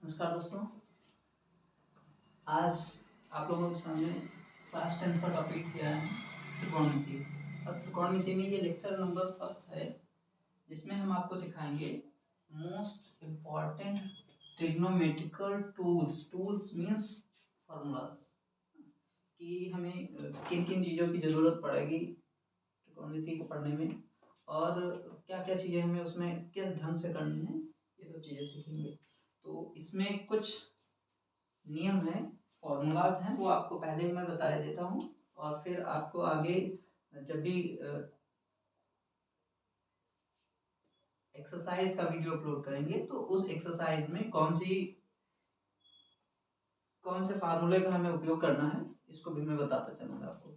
नमस्कार दोस्तों। आज आप लोगों के सामने क्लास 10 का टॉपिक किया है त्रिकोणमिति। और त्रिकोणमिति में ये लेक्चर नंबर फर्स्ट है, जिसमें हम आपको सिखाएंगे most important trigonometrical tools means formulas कि हमें किन किन चीज़ों की ज़रूरत पड़ेगी त्रिकोणमिति को पढ़ने में, और क्या क्या चीज़ें हमें उसमें किस ढंग से करनी है, ये सब चीज़ें सीखेंगे। तो इसमें कुछ नियम है, फॉर्मूलाज हैं, वो आपको पहले ही मैं बताया देता हूँ, और फिर आपको आगे जब भी एक्सरसाइज का वीडियो अपलोड करेंगे तो उस एक्सरसाइज में कौन से फार्मूले का हमें उपयोग करना है, इसको भी मैं बताता चलूँगा आपको।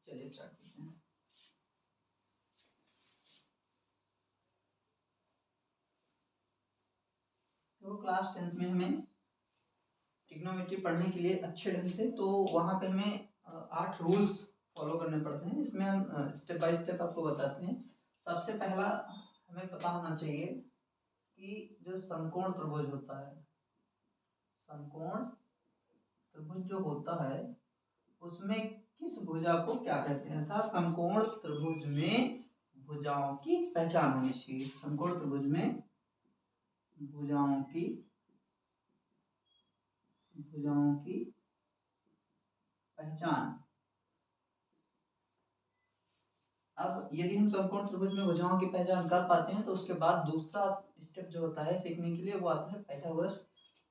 चलिए स्टार्ट करते हैं। तो क्लास 10 में हमें ट्रिग्नोमेट्री पढ़ने के लिए अच्छे ढंग से, तो वहाँ पे हमें 8 रूल्स फॉलो करने पड़ते हैं। इसमें हम स्टेप बाय स्टेप आपको बताते हैं। सबसे पहला हमें पता होना चाहिए कि जो समकोण त्रिभुज होता है, समकोण त्रिभुज जो होता है उसमें किस भुजा को क्या कहते हैं, अर्थात समकोण त्रिभुज में भुजाओं की पहचान होनी चाहिए। समकोण त्रिभुज में भुजाओं की पहचान। अब यदि हम समकोण त्रिभुज में भुजाओं की पहचान कर पाते हैं तो उसके बाद दूसरा स्टेप जो होता है सीखने के लिए, वो आता है पाइथागोरस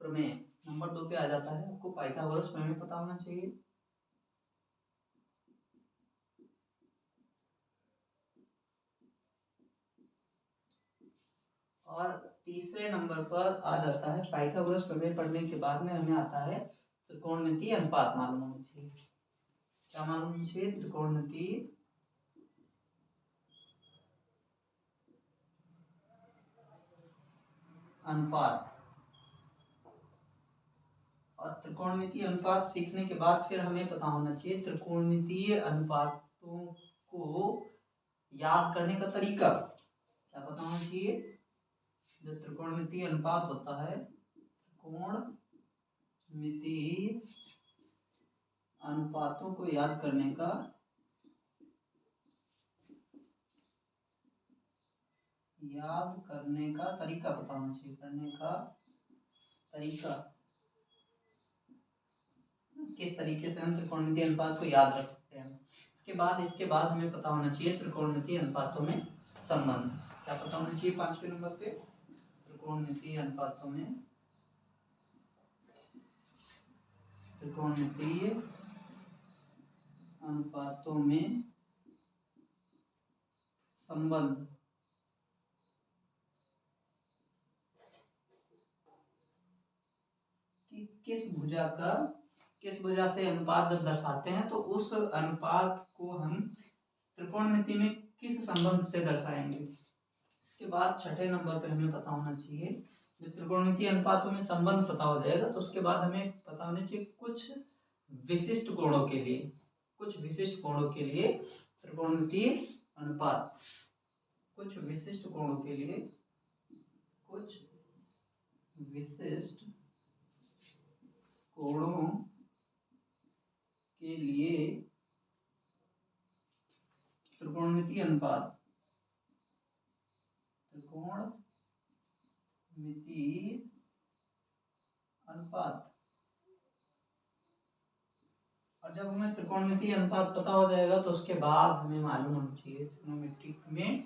प्रमेय। नंबर 2 पे आ जाता है, आपको पाइथागोरस प्रमेय पता होना चाहिए। और तीसरे नंबर पर आ जाता है पाइथागोरस प्रमेय पढ़ने के बाद में हमें आता है त्रिकोणमितीय अनुपात मालूम होना चाहिए। क्या मालूम होना चाहिए? त्रिकोणमितीय अनुपात। और त्रिकोणमितीय अनुपात सीखने के बाद फिर हमें पता होना चाहिए त्रिकोणमितीय अनुपातों को याद करने का तरीका। क्या पता होना चाहिए? जो त्रिकोणमितीय अनुपात होता है, त्रिकोणमितीय अनुपातों को याद करने का तरीका पता होना चाहिए। करने का तरीका, किस तरीके से हम त्रिकोणमितीय अनुपात को याद रख सकते हैं। इसके बाद हमें पता होना चाहिए त्रिकोणमितीय अनुपातों में संबंध। क्या पता होना चाहिए? 5वें नंबर पे त्रिकोणमितीय अनुपातों में संबंध। कि किस भुजा से अनुपात जब दर्शाते हैं तो उस अनुपात को हम त्रिकोणमिति में किस संबंध से दर्शाएंगे। इसके बाद 6ठे नंबर पे हमें पता होना चाहिए, जब त्रिकोणमितीय अनुपातों में संबंध पता हो जाएगा तो उसके बाद हमें पता होना चाहिए कुछ विशिष्ट कोणों के लिए त्रिकोणमितीय अनुपात, कुछ विशिष्ट कोणों के लिए त्रिकोणमितीय अनुपात। और जब हमें त्रिकोणमितीय अनुपात पता हो जाएगा तो उसके बाद हमें मालूम होना चाहिए त्रिकोणमिति में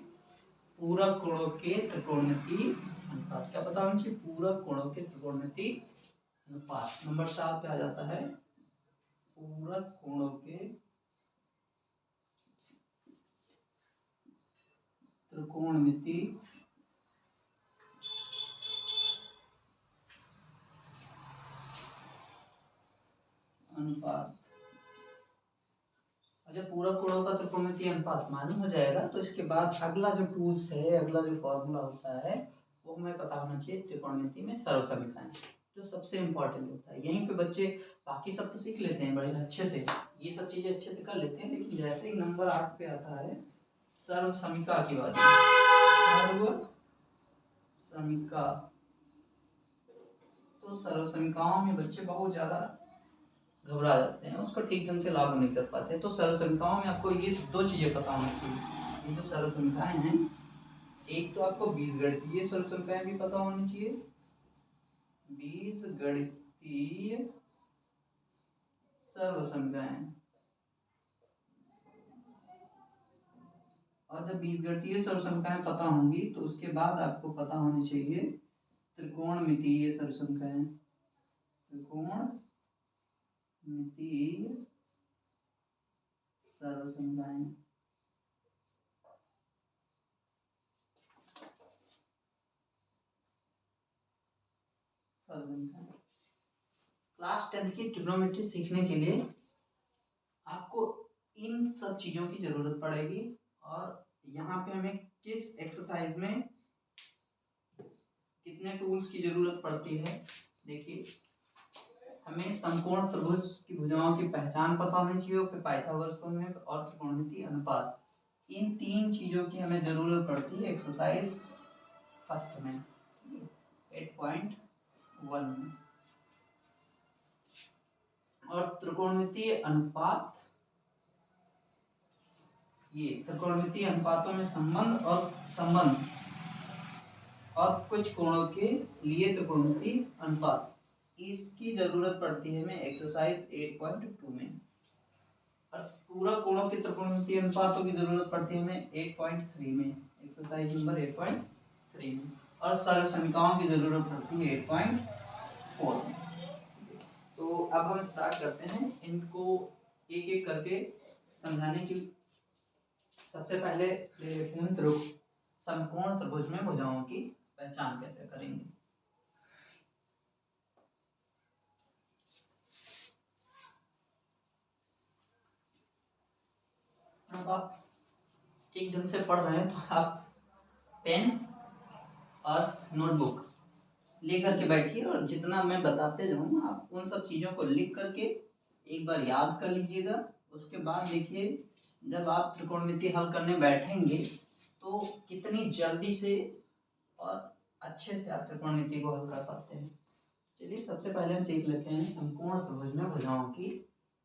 पूरक कोणों के त्रिकोणमितीय अनुपात। क्या पता होना चाहिए? पूरक कोणों के त्रिकोणमितीय अनुपात। नंबर 7 पे आ जाता है पूरक कोणों के त्रिकोणमितीय अनुपात। जब पूरक कोणों का त्रिकोणमितीय अनुपात मालूम हो जाएगा तो इसके बाद अगला जो टूल्स है, अगला जो फॉर्मूला होता है, वो हमें पता होना चाहिए त्रिकोणमिति में सर्वसमीकरण, जो सबसे इम्पोर्टेंट होता है। यहीं पे बच्चे बाकी सब तो सीख लेते हैं बड़े अच्छे से, ये सब चीजें अच्छे से कर लेते हैं, लेकिन जैसे ही नंबर 8 पे आता है सर्वसमीका की बात, सर्वसमीका तो सर्वसमिकाओं में बच्चे बहुत ज़्यादा घबरा जाते हैं, उसको ठीक ढंग से लागू नहीं कर पाते। तो सर्वसमिकाओं में आपको ये 2 चीज़ें पता होनी चाहिए। ये जो सर्वसमिकाएं हैं, एक तो आपको बीजगणितीय सर्वसमिकाएं भी पता होनी चाहिए, बीजगणितीय सर्वसमिकाएं। और जब बीजगणितीय सर्वसमिकाएं पता होंगी तो उसके बाद आपको पता होनी चाहिए त्रिकोणमितीय सर्वसमिकाएं। त्रिकोणमितीय सर्वसमिकाएं। क्लास 10 की ट्रिग्नोमेट्री सीखने के लिए आपको इन सब चीज़ों की ज़रूरत पड़ेगी। और यहाँ पे हमें किस एक्सरसाइज में कितने टूल्स की ज़रूरत पड़ती है, देखिए हमें समकोण त्रिभुज की भुजाओं की पहचान पता होनी चाहिए, फिर पाइथागोरस प्रमेय और त्रिकोणमितीय अनुपात, इन 3 चीज़ों की हमें ज़रूरत पड़ती है एक्सरसाइज फर्स्ट में 8.1 में। और त्रिकोणमितीय अनुपात, ये त्रिकोणमितीय अनुपातों में संबंध और कुछ कोणों के लिए त्रिकोणमितीय अनुपात, इसकी जरूरत पड़ती है हमें एक्सरसाइज 8.2 में। और पूरा कोणों के त्रिकोणमितीय अनुपातों की जरूरत पड़ती है हमें 8.3 में, एक्सरसाइज नंबर 8.3 में। और सर्वसमिकाओं की जरूरत पड़ती है 8.4 में। तो अब हम स्टार्ट करते हैं इनको एक एक करके समझाने की। सबसे पहले ले लेते हैं समकोण त्रिभुज में भुजाओं की पहचान कैसे करेंगे। अब आप ठीक ढंग से पढ़ रहे हैं तो आप पेन और नोटबुक लेकर के बैठिए और जितना मैं बताते जाऊँ आप उन सब चीज़ों को लिख करके एक बार याद कर लीजिएगा। उसके बाद देखिए जब आप त्रिकोणमिति हल करने बैठेंगे तो कितनी जल्दी से और अच्छे से आप त्रिकोणमिति को हल कर पाते हैं। चलिए सबसे पहले हम सीख लेते हैं समकोण त्रिभुज में भुजाओं की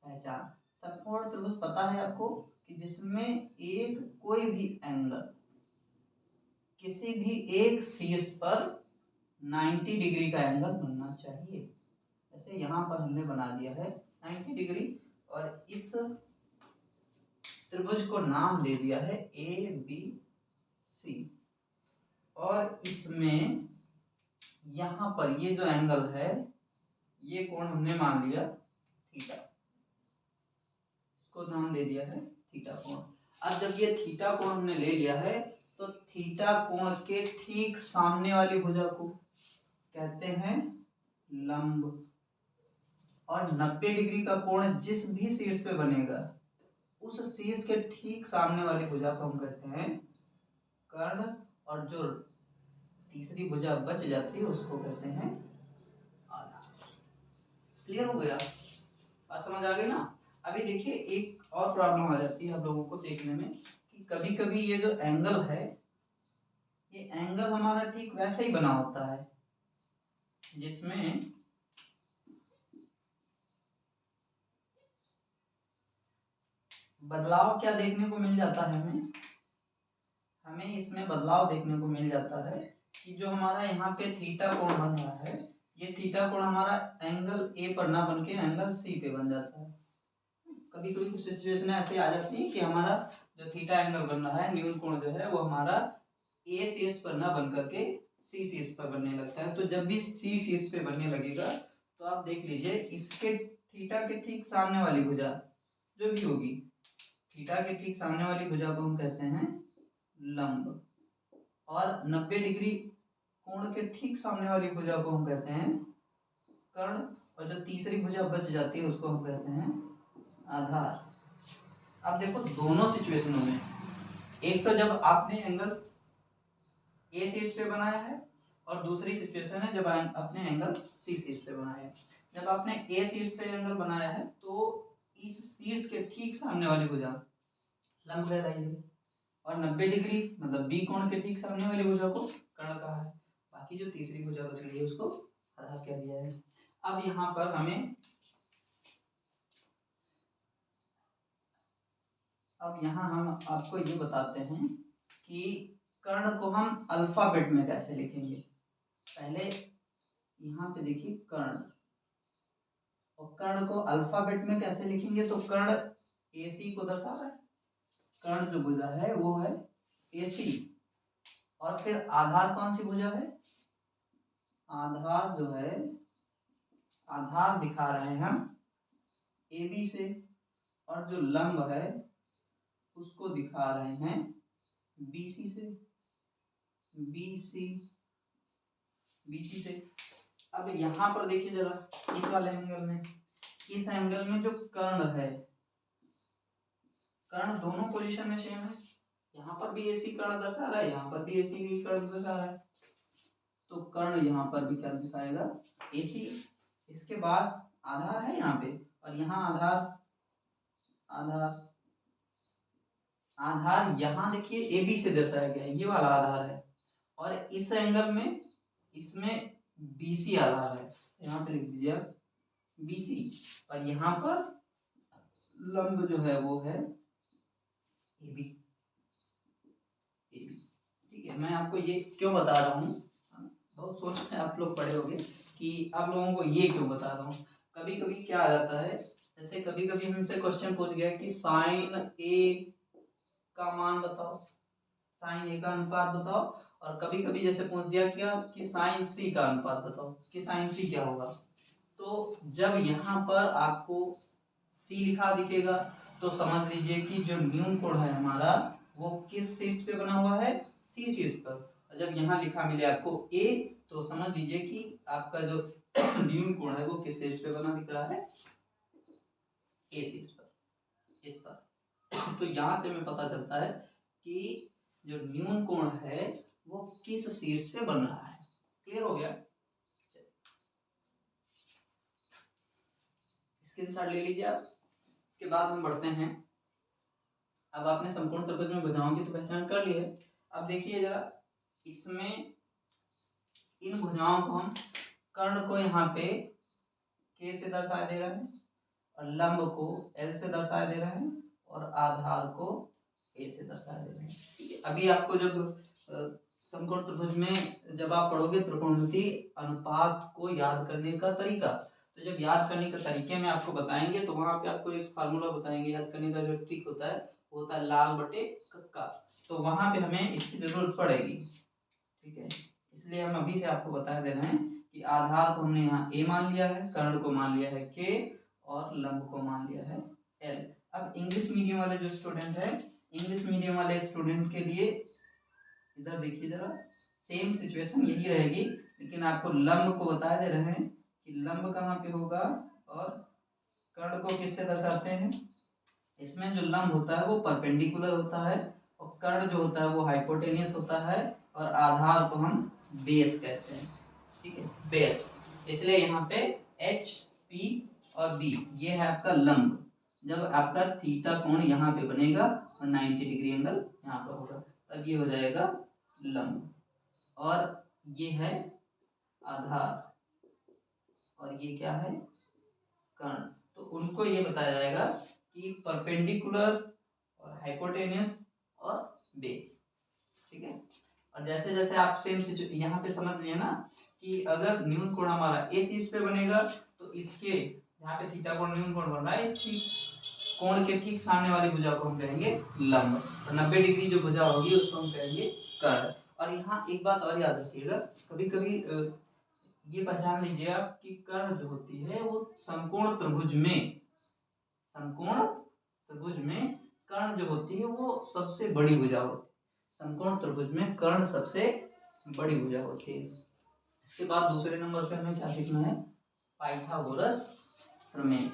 पहचान। समकोण त्रिभुज पता है आपको कि जिसमें एक कोई भी एंगल किसी भी एक शीर्ष पर 90 डिग्री का एंगल बनना चाहिए। जैसे यहाँ पर हमने बना दिया है 90 डिग्री और इस त्रिभुज को नाम दे दिया है ABC। और इसमें यहाँ पर ये जो एंगल है ये कोण हमने मान लिया थीटा, इसको नाम दे दिया है थीटा कोण। अब जब ये थीटा कोण हमने ले लिया है तो थीटा कोण के ठीक सामने वाली भुजा को कहते हैं लंब। और 90 डिग्री का कोण जिस भी शीर्ष पे बनेगा उस शीर्ष के ठीक सामने वाली भुजा को हम कहते हैं कर्ण। और जो तीसरी भुजा बच जाती है उसको कहते हैं आधार। क्लियर हो गया, बात समझ आ गई ना। अभी देखिए एक और प्रॉब्लम आ जाती है हम लोगों को सीखने में कि कभी कभी ये जो एंगल है ये एंगल हमारा ठीक वैसे ही बना होता है जिसमें बदलाव क्या देखने को मिल जाता है, हमें इसमें बदलाव देखने को मिल जाता है कि जो हमारा यहाँ पे थीटा कोण बन रहा है ये थीटा कोण हमारा एंगल ए पर ना बन के एंगल सी पे बन जाता है। कभी कभी कुछ सिचुएशन ऐसे आ जाती है कि हमारा जो थीटा एंगल बन रहा है न्यून कोण जो है वो हमारा ए शीर्ष पर ना बन करके सी शीर्ष पर बनने लगता है। तो जब भी सी शीर्ष पे बनने लगेगा तो आप देख लीजिए इसके थीटा के ठीक सामने वाली भुजा जो भी होगी, थीटा के ठीक सामने वाली भुजा को हम कहते हैं लंब। और 90 डिग्री कोण के ठीक सामने वाली भुजा को हम कहते हैं कर्ण। और जो तीसरी भुजा बच जाती है उसको हम कहते हैं आधार। अब देखो दोनों सिचुएशनों में, एक तो जब आपने एंगल ए शीर्ष पे बनाया है और दूसरी सिचुएशन है जब आपने एंगल सी शीर्ष पे बनाया है। जब आपने ए शीर्ष पे एंगल बनाया है तो इस शीर्ष के ठीक सामने वाली भुजा लंब कहलाएगी और 90 डिग्री मतलब बी कोण के ठीक सामने वाली भुजा को कर्ण कहा है। बाकी जो तीसरी भुजा बच गई है उसको आधार क्या दिया है। अब यहाँ पर हमें अब यहाँ हम आपको ये बताते हैं कि कर्ण को हम अल्फाबेट में कैसे लिखेंगे। पहले यहाँ पे देखिए कर्ण, और कर्ण को अल्फाबेट में कैसे लिखेंगे, तो कर्ण AC को दर्शा रहा है, कर्ण जो भुजा है वो है AC, और फिर आधार कौन सी भुजा है, आधार जो है, आधार दिखा रहे हैं हम AB से, और जो लंब है उसको दिखा रहे हैं BC से, BC से। अब यहाँ पर देखिए जरा इस वाले एंगल में, इस एंगल में जो कर्ण है, कर्ण दोनों पोजीशन में सेम है, यहाँ पर भी AC कर्ण दर्शा रहा है, यहाँ पर भी AC कर्ण दर्शा रहा है, तो कर्ण यहाँ पर भी क्या दिखाएगा, AC। इसके बाद आधार है यहाँ पे, और यहाँ आधार, आधार आधार यहाँ देखिए AB से दर्शाया गया है, ये वाला आधार है, और इस एंगल में इसमें BC आधार है, यहाँ पे लिख दीजिए BC, और यहाँ पर लंब जो है वो है AB। ठीक है, मैं आपको ये क्यों बता रहा हूँ, बहुत सोच में आप लोग पढ़े होंगे कि आप लोगों को ये क्यों बता रहा हूँ। कभी कभी क्या आ जाता है, जैसे कभी कभी हमसे क्वेश्चन पूछ गया कि साइन A का मान बताओ, साइन A का अनुपात बताओ, और कभी कभी जैसे पूछ दिया क्या कि साइन C का अनुपात बताओ, कि साइन C क्या होगा। तो जब यहाँ पर आपको C लिखा दिखेगा तो समझ लीजिए कि जो न्यून कोण है हमारा वो किस शीर्ष पे बना हुआ है, C शीर्ष पर। और जब यहाँ लिखा मिले आपको A, तो समझ लीजिए कि आपका जो न्यून कोण है वो किस शीर्ष पे बना दिख रहा है, A शीर्ष पर, इस पर। तो यहाँ से हमें पता चलता है कि जो न्यून कोण है वो किस शीर्ष पे बन रहा है। क्लियर हो गया, स्क्रीनशॉट ले लीजिए आप। इसके बाद हम बढ़ते हैं, अब आपने समकोण त्रिभुज में भुजाओं की तो पहचान कर ली है। अब देखिए जरा, इसमें इन भुजाओं को हम, कर्ण को यहाँ पे K से दर्शाए दे रहे हैं, और लंब को L से दर्शाए दे रहे हैं, और आधार को A से दर्शाए दे रहे हैं। ठीक है, अभी आपको जब समकोण त्रिभुज में जब आप पढ़ोगे त्रिकोणमिति अनुपात को याद करने का तरीका, तो जब याद करने के तरीके में आपको बताएंगे तो वहां पे आपको एक फार्मूला बताएंगे याद करने का, जो ट्रिक होता है वो होता है लाल बटे कक्का, तो वहां पे हमें इसकी जरूरत पड़ेगी। ठीक है, इसलिए हम अभी से आपको बता दे रहे हैं कि आधार को हमने यहाँ A मान लिया है, कर्ण को मान लिया है K, और लंब को मान लिया है L। अब इंग्लिश मीडियम वाले जो स्टूडेंट है, इंग्लिश मीडियम वाले स्टूडेंट के लिए इधर देखिए जरा, सेम सिचुएशन यही रहेगी, लेकिन आपको लंब को बता दे रहे हैं कि लंब कहाँ पे होगा, और कर्ण को किससे दर्शाते हैं। इसमें जो लंब होता है वो परपेंडिकुलर होता है, और कर्ण जो होता है वो हाइपोटेनियस होता है, और आधार को हम बेस कहते हैं। ठीक है, बेस, इसलिए यहाँ पे H, P और B ये है आपका लंब। जब आपका थीटा कोण यहाँ पे बनेगा और 90 डिग्री एंगल यहाँ पर होगा, तब ये हो जाएगा लंब, और ये है आधार, और ये क्या है, कर्ण। तो उनको ये बताया जाएगा कि परपेंडिकुलर और हाइपोटेनियस और बेस। ठीक है, और जैसे जैसे आप सेम यहाँ पे समझ लिए ना कि अगर न्यून कोण हमारा ए शीर्ष पे बनेगा तो इसके यहाँ पे थीटा कोण न्यून कोण बन रहा है, इस ठीक कोण के ठीक सामने वाली भुजा को हम कहेंगे लंब, और 90 डिग्री जो भुजा होगी उसको हम कहेंगे कर्ण। और यहाँ एक बात और याद रखिएगा, कभी कभी ये पहचान लीजिए आप कि कर्ण जो होती है वो समकोण त्रिभुज में, समकोण त्रिभुज में कर्ण जो होती है वो सबसे बड़ी भुजा होती है, समकोण त्रिभुज में कर्ण सबसे बड़ी भुजा होती है। इसके बाद दूसरे नंबर पे हमें क्या सीखना है, पाइथागोरस प्रमेय।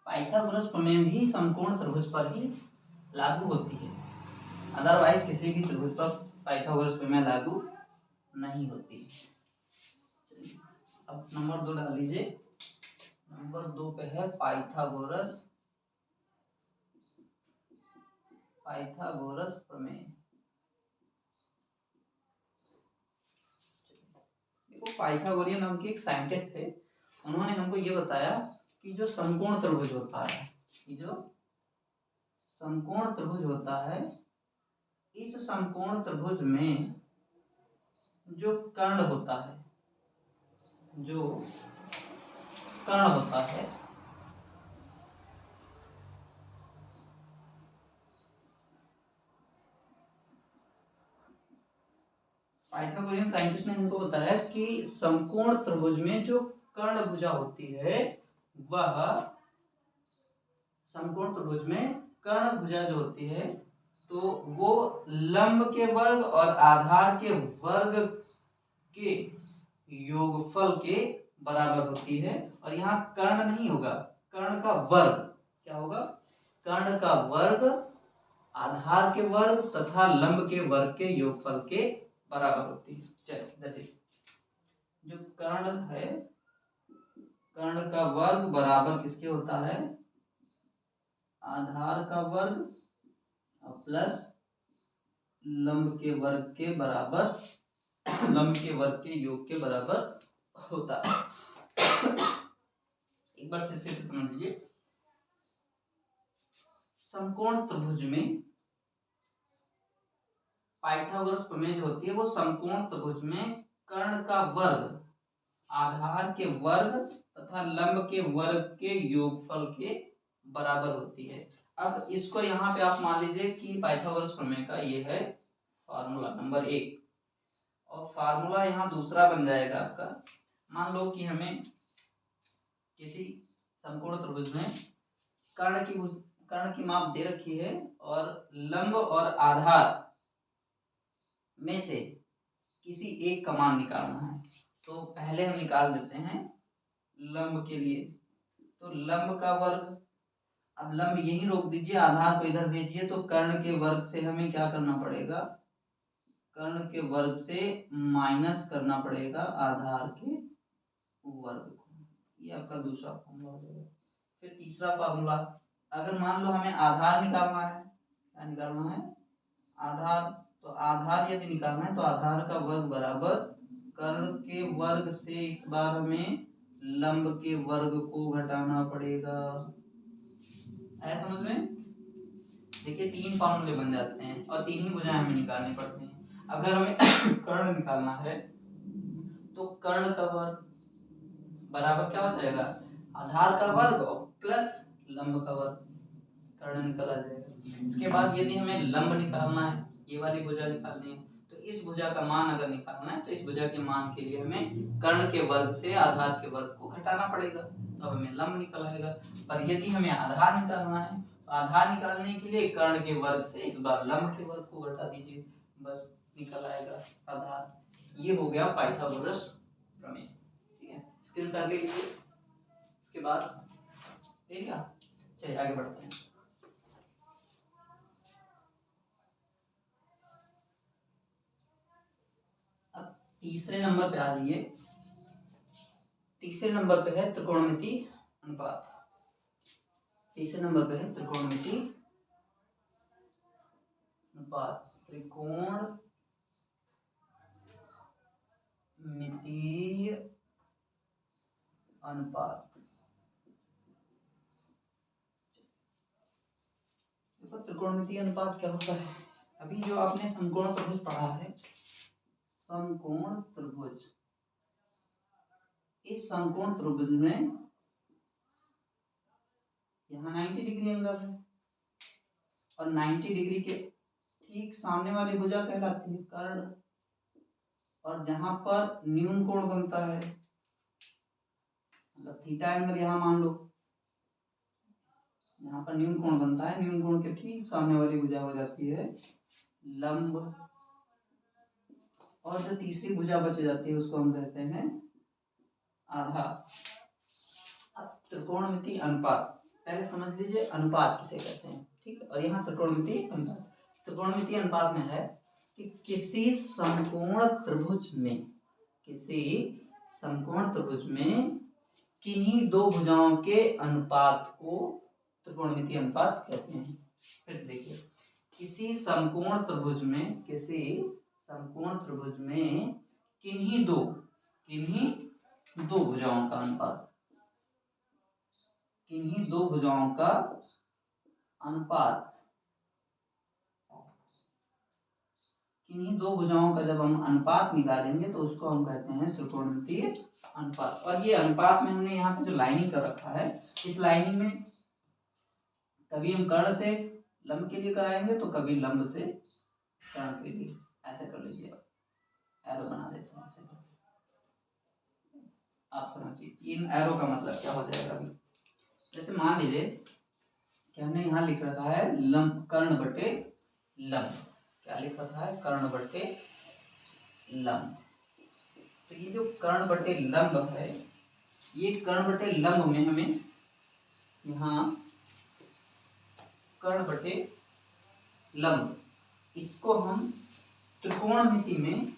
पाइथागोरस प्रमेय भी समकोण त्रिभुज पर ही लागू होती है, अदरवाइज किसी भी त्रिभुज पर पाइथागोरस प्रमेय लागू नहीं होती। अब नंबर 2 डाल लीजिए, नंबर 2 पे है पाइथागोरस, पाइथागोरस प्रमेय। देखो पाइथागोरियन नाम के एक साइंटिस्ट थे, उन्होंने हमको ये बताया कि जो समकोण त्रिभुज होता है, कि जो समकोण त्रिभुज होता है, इस समकोण त्रिभुज में जो कर्ण होता है, जो कर्ण होता है, पाइथागोरियन साइंटिस्ट ने हमको बताया कि समकोण त्रिभुज में जो कर्ण भुजा होती है, वह समकोण त्रिभुज में कर्ण भुजा जो होती है, तो वो लंब के वर्ग और आधार के वर्ग के योगफल के बराबर होती है। और यहाँ कर्ण नहीं होगा, कर्ण का वर्ग क्या होगा, कर्ण का वर्ग आधार के वर्ग तथा लंब के वर्ग के योगफल के बराबर होती है। चलिए, जो कर्ण है, कर्ण का वर्ग बराबर किसके होता है, आधार का वर्ग प्लस लंब के वर्ग के बराबर, लंब के वर्ग के योग के बराबर होता है। एक बार फिर से समझ लीजिए, समकोण त्रिभुज में पाइथागोरस प्रमेय जो होती है, वो समकोण त्रिभुज में कर्ण का वर्ग आधार के वर्ग तथा लंब के वर्ग के योगफल के बराबर होती है। अब इसको यहाँ पे आप मान लीजिए कि पाइथागोरस प्रमेय का ये है फार्मूला नंबर 1, और फार्मूला यहाँ दूसरा बन जाएगा आपका। मान लो कि हमें किसी समकोण त्रिभुज में कर्ण की माप दे रखी है और लंब और आधार में से किसी एक का मान निकालना है। तो पहले हम निकाल देते हैं लंब के लिए, तो लंब का वर्ग, अब लंब यहीं रोक दीजिए, आधार को इधर भेजिए, तो कर्ण के वर्ग से हमें क्या करना पड़ेगा, कर्ण के वर्ग से माइनस करना पड़ेगा आधार के वर्ग को। ये आपका दूसरा फॉर्मूला हो जाएगा। फिर तीसरा फॉर्मूला, अगर मान लो हमें आधार निकालना है, क्या निकालना है, आधार, तो आधार यदि निकालना है तो आधार का वर्ग बराबर कर्ण के वर्ग से इस बार हमें लंब के वर्ग को घटाना पड़ेगा। आया समझ में? देखिए 3 फॉर्मूले बन जाते हैं और 3 ही भुजाएं हमें निकालनी पड़ती हैं। अगर हमें कर्ण निकालना है तो कर्ण का वर्ग बराबर क्या हो जाएगा, आधार का वर्ग प्लस लंब का वर्ग, कर्ण निकल आ जाएगा। इसके बाद यदि हमें लंब निकालना है, ये वाली भुजा निकालनी है, तो इस भुजा का मान अगर निकालना है तो इस भुजा के मान के लिए हमें कर्ण के वर्ग से आधार के वर्ग को घटाना पड़ेगा, तो हमें लंब निकल आएगा। पर यदि हमें आधार निकालना है तो आधार निकालने के लिए कर्ण के वर्ग से इस बार लंब के वर्ग को घटा दीजिए, बस निकल आएगा आधार। ये हो गया पाइथागोरस प्रमेय। ठीक है, स्क्रीनशॉट ले लीजिए। इसके बाद ले लिया, चलिए आगे बढ़ते हैं। तीसरे नंबर पे आ जाइए। तीसरे नंबर पे है त्रिकोणमिति अनुपात। तीसरे नंबर पे है त्रिकोणमिति अनुपात, त्रिकोण मितीय अनुपात। देखो त्रिकोणमितीय अनुपात क्या होता है, अभी जो आपने समकोण त्रिभुज पढ़ा है, समकोण त्रिभुज, इस समकोण त्रिभुज में यहाँ 90 डिग्री एंगल है और 90 डिग्री के ठीक सामने वाली भुजा कहलाती है कर्ण, और जहां पर न्यून कोण बनता है, मतलब थीटा एंगल यहाँ मान लो, यहाँ पर न्यून कोण बनता है, न्यून कोण के ठीक सामने वाली भुजा हो जाती है लंब, और जो तीसरी भुजा बच जाती है उसको हम कहते हैं आधार। अब त्रिकोणमिति अनुपात पहले समझ लीजिए, अनुपात किसे कहते हैं, ठीक है। और यहाँ त्रिकोणमिति अनुपात, त्रिकोणमिति अनुपात में है कि किसी समकोण त्रिभुज में, किसी समकोण त्रिभुज में किन्हीं दो भुजाओं के अनुपात को त्रिकोणमिति अनुपात कहते हैं। फिर देखिए, किसी समकोण त्रिभुज में, किसी समकोण त्रिभुज में किन्हीं दो किन्हीं दो भुजाओं का अनुपात, किन्हीं दो भुजाओं का अनुपात, किन्हीं दो भुजाओं का जब हम अनुपात निकालेंगे तो उसको हम कहते हैं त्रिकोणमितीय अनुपात। और ये अनुपात में हमने यहाँ पे जो लाइनिंग कर रखा है, इस लाइनिंग में कभी हम कर्ण से लंब के लिए कराएंगे तो कभी लंब से कर्ण के लिए। ऐसे कर लीजिए, एरो बना देते हैं, ऐसे आप समझिए इन एरो का मतलब क्या हो जाएगा। अभी जैसे मान लीजिए कि हमने यहाँ लिख रखा है लंब, कर्ण बटे लंब। क्या लिख रखा है? कर्ण बटे लंब। तो ये जो कर्ण बटे लंब है, ये कर्ण बटे लंब में हमें यहाँ कर्ण बटे लंब, इसको हम त्रिकोणमिति में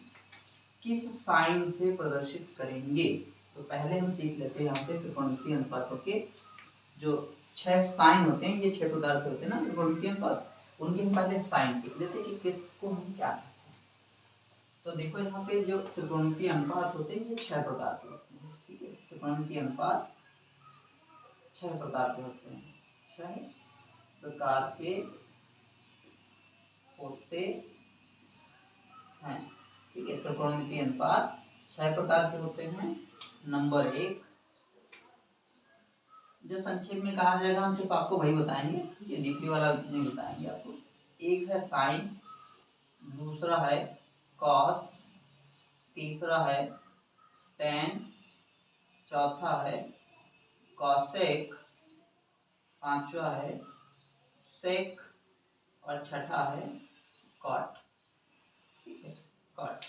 किस साइन से प्रदर्शित करेंगे। तो पहले हम सीख लेते हैं यहाँ पे त्रिकोणमितीय अनुपातों के जो 6 साइन होते हैं। ये 6 प्रकार के होते हैं ना त्रिकोणमितीय अनुपात, उनके हम पहले साइन सीख लेते हैं कि किसको हम क्या कहते हैं। तो देखो यहाँ पे जो त्रिकोणमितीय अनुपात होते हैं ये 6 प्रकार के होते हैं। ठीक है, त्रिकोणमितीय अनुपात 6 प्रकार के होते हैं, 6 प्रकार के होते हैं। ठीक है, त्रिकोणमितीय अनुपात 6 प्रकार के होते हैं। नंबर 1, जो संक्षेप में कहा जाएगा हम सिर्फ आपको वही बताएंगे, ये डीपली वाला नहीं बताएंगे आपको। एक है साइन, दूसरा है कॉस, तीसरा है टेन, चौथा है कॉसेक, पांचवा है सेक और छठा है कॉट। ठीक है, कॉट।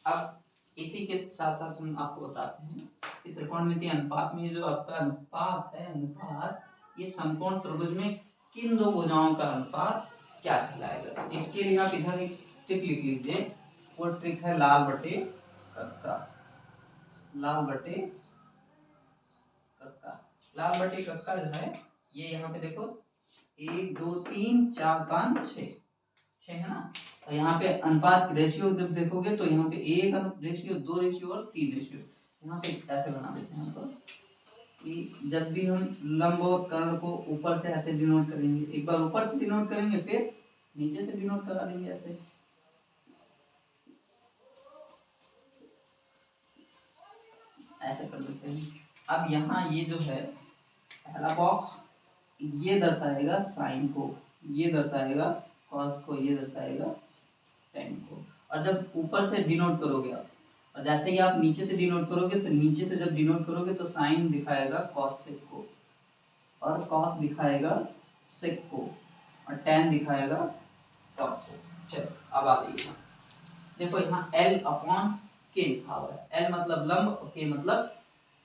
अब इसी के साथ साथ हम आपको बताते हैं कि त्रिकोणमितीय अनुपात में जो आपका अनुपात है, अनुपात ये समकोण त्रिभुज में किन दो भुजाओं का अनुपात क्या कहलाएगा। इसके लिए आप इधर एक ट्रिक लिख लीजिए, वो ट्रिक है लाल बटे कक्का। लाल बटे कक्का, लाल बटे कक्का जो है ये यहाँ पे देखो 1 2 3 4 5 6 6 है ना। और यहाँ पे अनुपात रेशियो जब देखोगे तो यहाँ पे 1 रेशियो 2 रेशियो और 3 रेशियो। यहाँ पे ऐसे बना देते हैं हमको कि जब भी हम लंब और कर्ण को ऊपर से ऐसे डिनोट करेंगे, एक बार ऊपर से डिनोट करेंगे फिर नीचे से डिनोट करा देंगे, ऐसे ऐसे कर देते हैं। अब यहाँ ये जो है पहला बॉक्स ये दर्शाएगा साइन को, ये दर्शाएगा कॉस को, ये दर्शाएगा टेन को। और जब ऊपर से डिनोट करोगे आप, और जैसे ही आप नीचे से डिनोट करोगे तो नीचे से जब डिनोट करोगे तो साइन दिखाएगा कॉस सेक को, और कॉस दिखाएगा सेक को, और टेन दिखाएगा टॉप को। चलो अब आ जाइए, देखो यहाँ L अपॉन के लिखा हुआ है। L मतलब लंब और K मतलब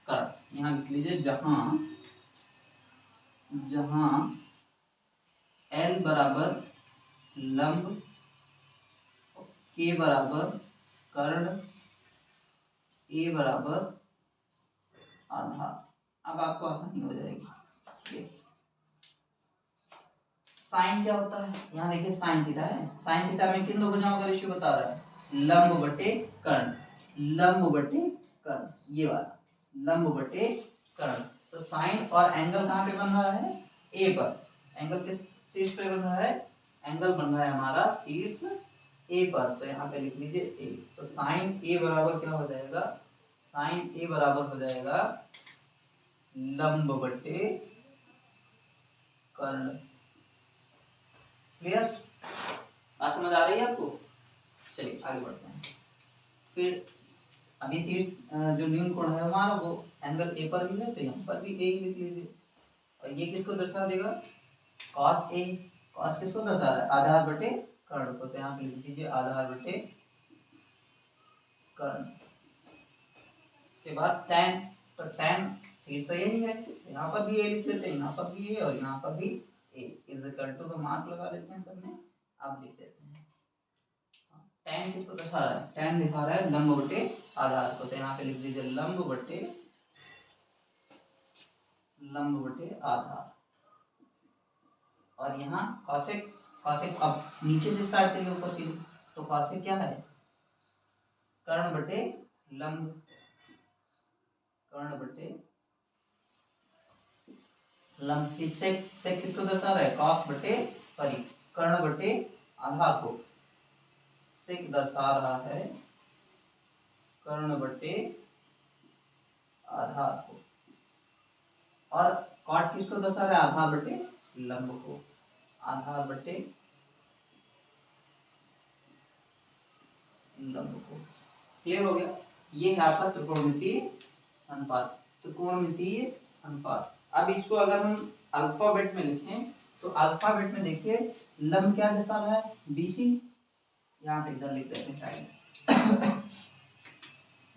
कर्ण। यहाँ लिख लीजिए जहां जहां L बराबर लंब, K बराबर कर्ण, A बराबर आधार। अब आपको आसानी हो जाएगी। ठीक है, साइन क्या होता है, यहाँ देखिए साइन थीटा है। साइन थीटा में किन दो भुजाओं का रेशियो बता रहा है, लंब बटे कर्ण, लंब बटे कर्ण, ये वाला लंब बटे कर्ण। तो साइन और एंगल कहाँ पे बन रहा है, ए पर। एंगल किस शीर्ष पे बन रहा है, एंगल बन रहा है हमारा शीर्ष ए पर। तो यहाँ पे लिख लीजिए ए। तो साइन ए बराबर क्या हो जाएगा, साइन ए बराबर हो जाएगा लंब बटे कर्ण। क्लियर, बात समझ आ रही है आपको। चलिए आगे बढ़ते हैं। फिर अभी शीर्ष जो न्यून कोण है हमारा वो एंगल ए पर ही है, तो यहाँ पर भी ए ही लिख लीजिए। और ये किसको दर्शा देगा, कॉस ए। कॉस किसको दर्शा रहा है, आधार बटे कर्ण को। तो यहाँ पे लिख दीजिए आधार बटे कर्ण। इसके बाद tan, तो tan शीर्ष तो यही है, यहाँ पर भी ए लिख लेते हैं, यहाँ पर भी ए और यहाँ पर भी ए। इज इक्वल टू का मार्क लगा देते हैं सब में, आप लिख देते हैं। tan किसको दिखा रहा है, tan दिखा रहा है लंब बटे आधार को। तो यहाँ पे लिख दीजिए लंब बटे आधार। और यहाँ कॉसेक, कॉसेक अब नीचे से स्टार्ट करिए ऊपर के लिए। तो कॉसेक क्या है, कर्ण बटे लंब। कर्ण बटे लंब। इस सेक किसको दर्शा रहा है, कॉस बटे सॉरी कर्ण बटे आधार को, सेक दर्शा रहा है कर्ण बटे आधार को, और कॉट किसको दर्शा रहा है, आधार बटे लंब को, आधार बटे लंब को। क्लियर हो गया। ये है आपका त्रिकोणमितीय अनुपात, त्रिकोणमितीय अनुपात। अब इसको अगर हम अल्फाबेट में लिखें तो अल्फाबेट में देखिए लंब क्या दर्शा रहा है, बीसी, यहाँ पे इधर लिख देते हैं साइड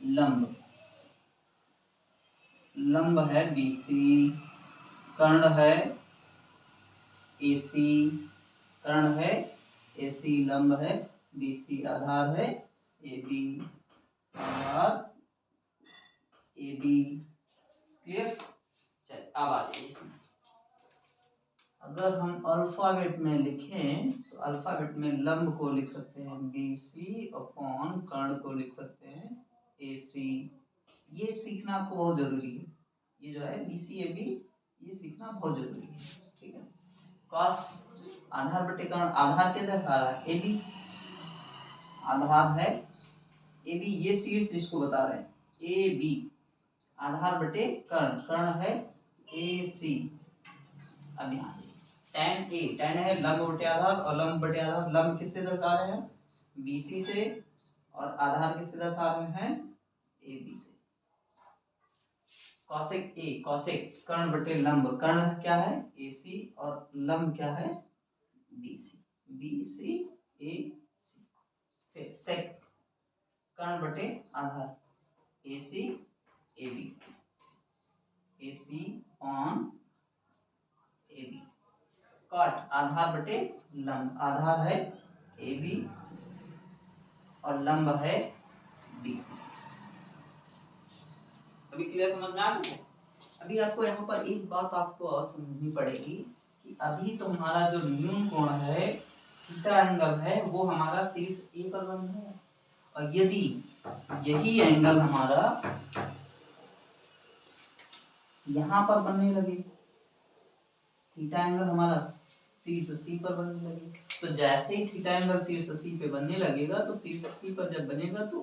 लंब, लंब है बीसी, कर्ण है एसी, कर्ण है एसी, लंब है बीसी, आधार है एबी, आधार एबी। क्लियर। चलिए अब आते हैं इसमें, अगर हम अल्फाबेट में लिखें तो अल्फाबेट में लंब को लिख सकते हैं बीसी अपॉन कर्ण को लिख सकते हैं एसी। ये सीखना आपको बहुत जरूरी है, ये जो है बीसी एबी ये सीखना बहुत जरूरी है, ठीक है। कॉस आधार बटे कर्ण, आधार के अंदर आ रहा है एबी, आधार है एबी, ये शीर्ष जिसको बता रहे हैं ए बी, आधार बटे कर्ण, कर्ण है ए सी। अब यहाँ tan ए, tan है लंब बटे आधार, और लंब बटे आधार, लंब किससे दर्शा रहे हैं, बीसी से, और आधार किससे दर्शा रहे हैं, ए बी से। कॉसेक ए, कॉसेक कर्ण बटे लंब, कर्ण क्या है ए सी, और लंब क्या है बी सी, बी सी ए सी। फिर सेक कर्ण बटे आधार A C A B, A C on A B. Cot आधार बटे लंब, आधार है ए बी और लंब है बी सी। अभी क्लियर, समझ में आ गया। अभी आपको यहाँ पर एक बात आपको और समझनी पड़ेगी कि अभी तो हमारा जो न्यून कोण है थीटा एंगल है वो हमारा शीर्ष ए पर बन रहा है, और यदि यही एंगल हमारा यहाँ पर बनने लगे, थीटा एंगल हमारा शीर्ष सी पर बनने लगे, तो जैसे ही थीटा एंगल शीर्ष सी पे बनने लगेगा तो शीर्ष सी पर जब बनेगा तो